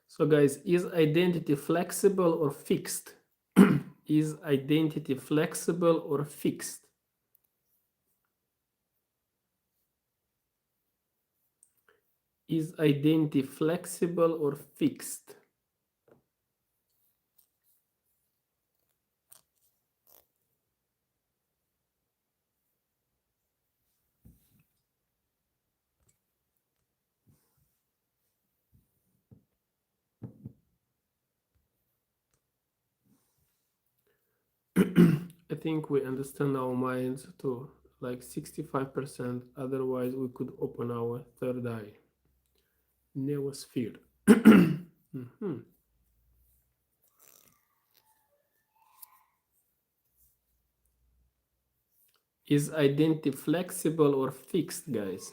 So guys, is identity flexible or fixed? Is identity flexible or fixed? Is identity flexible or fixed? I think we understand our minds to like 65%, otherwise we could open our third eye. Noosphere. Mhm. Is identity flexible or fixed, guys?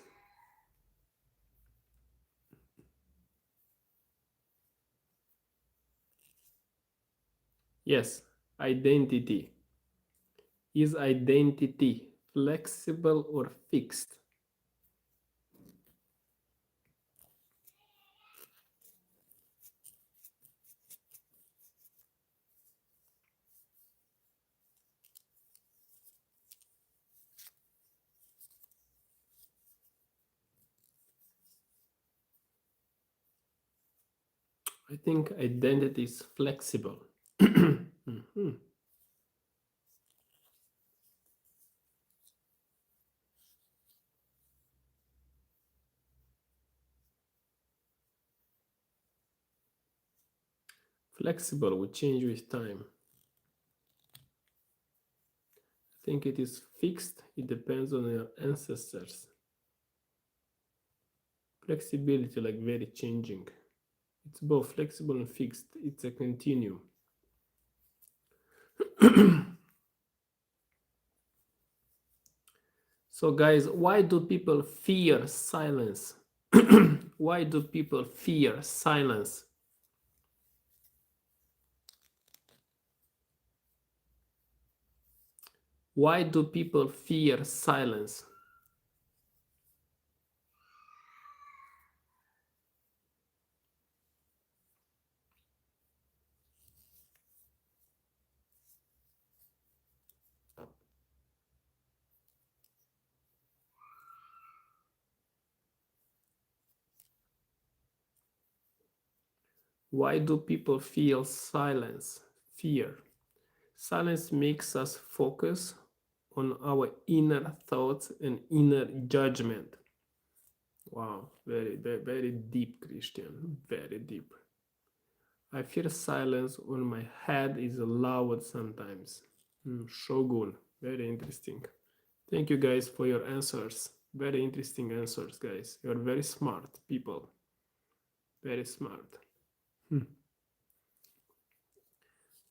Yes, identity. Is identity flexible or fixed? I think identity is flexible. Mhm. Flexible will change with time. I think it is fixed. It depends on your ancestors. Flexibility, like very changing. It's both flexible and fixed. It's a continuum. So, guys, why do people fear silence? Why do people fear silence? Why do people fear silence? Why do people feel silence? Fear. Silence makes us focus on our inner thoughts and inner judgment. Wow, very deep, Christian. Very deep. I fear silence when my head is loud sometimes. Shogun, very interesting. Thank you guys for your answers. Very interesting answers, guys. You're very smart people. Very smart.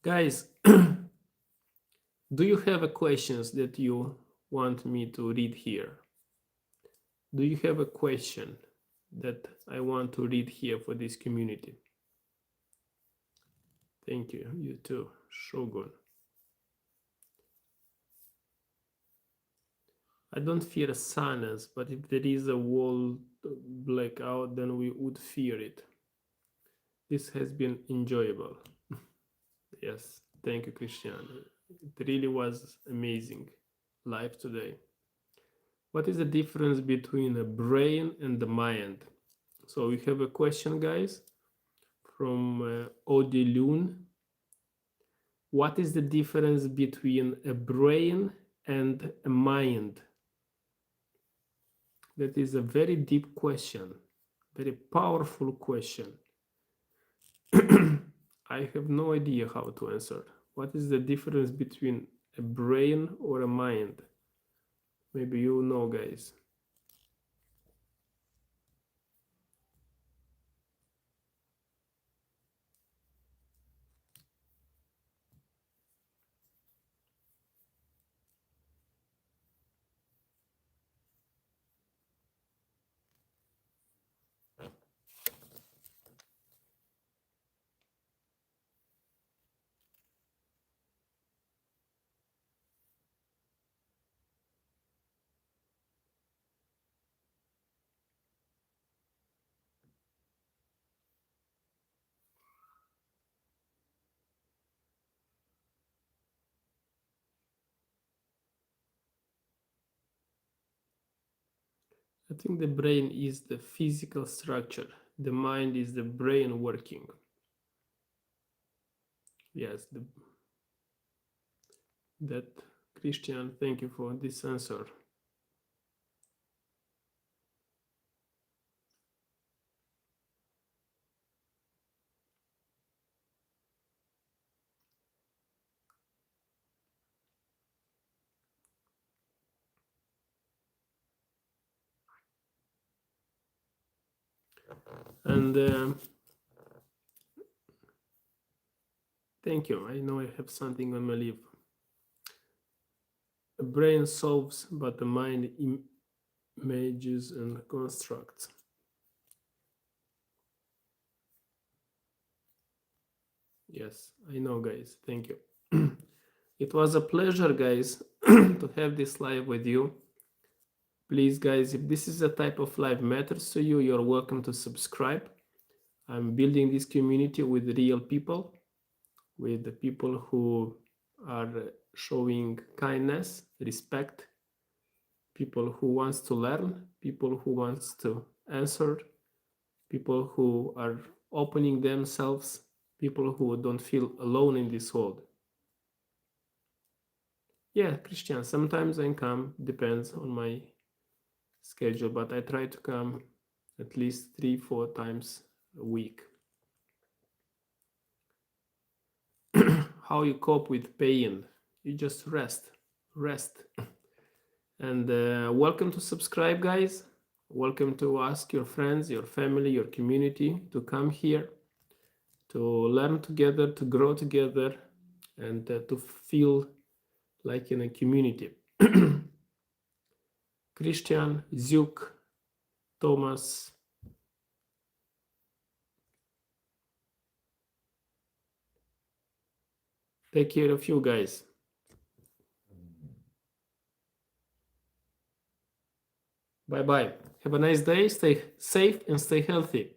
Guys, do you have a questions that you want me to read here? Do you have a question that I want to read here for this community? Thank you. You too, Shogun. I don't fear silence, but if there is a world blackout, then we would fear it. This has been enjoyable. Yes, thank you, Christian. It really was amazing live today. What is the difference between a brain and the mind? So we have a question, guys, from Odilune. What is the difference between a brain and a mind? That is a very deep question, very powerful question. I have no idea how to answer. What is the difference between a brain or a mind? Maybe you know, guys. I think the brain is the physical structure. The mind is the brain working. Yes, that Christian, thank you for this answer. And thank you. I know I have something on my lip. The brain solves, but the mind images and constructs. Yes, I know, guys. Thank you. It was a pleasure, guys, to have this live with you. Please, guys, if this is a type of live matters to you, you're welcome to subscribe. I'm building this community with real people, with the people who are showing kindness, respect, people who wants to learn, people who wants to answer, people who are opening themselves, people who don't feel alone in this world. Yeah, Christian, sometimes I come, depends on my schedule, but I try to come at least 3-4 times a week. How you cope with pain? You just rest. And welcome to subscribe, guys. Welcome to ask your friends, your family, your community to come here, to learn together, to grow together, and to feel like in a community. Christian, Zuk, Thomas. Take care of you guys. Bye-bye. Have a nice day. Stay safe and stay healthy.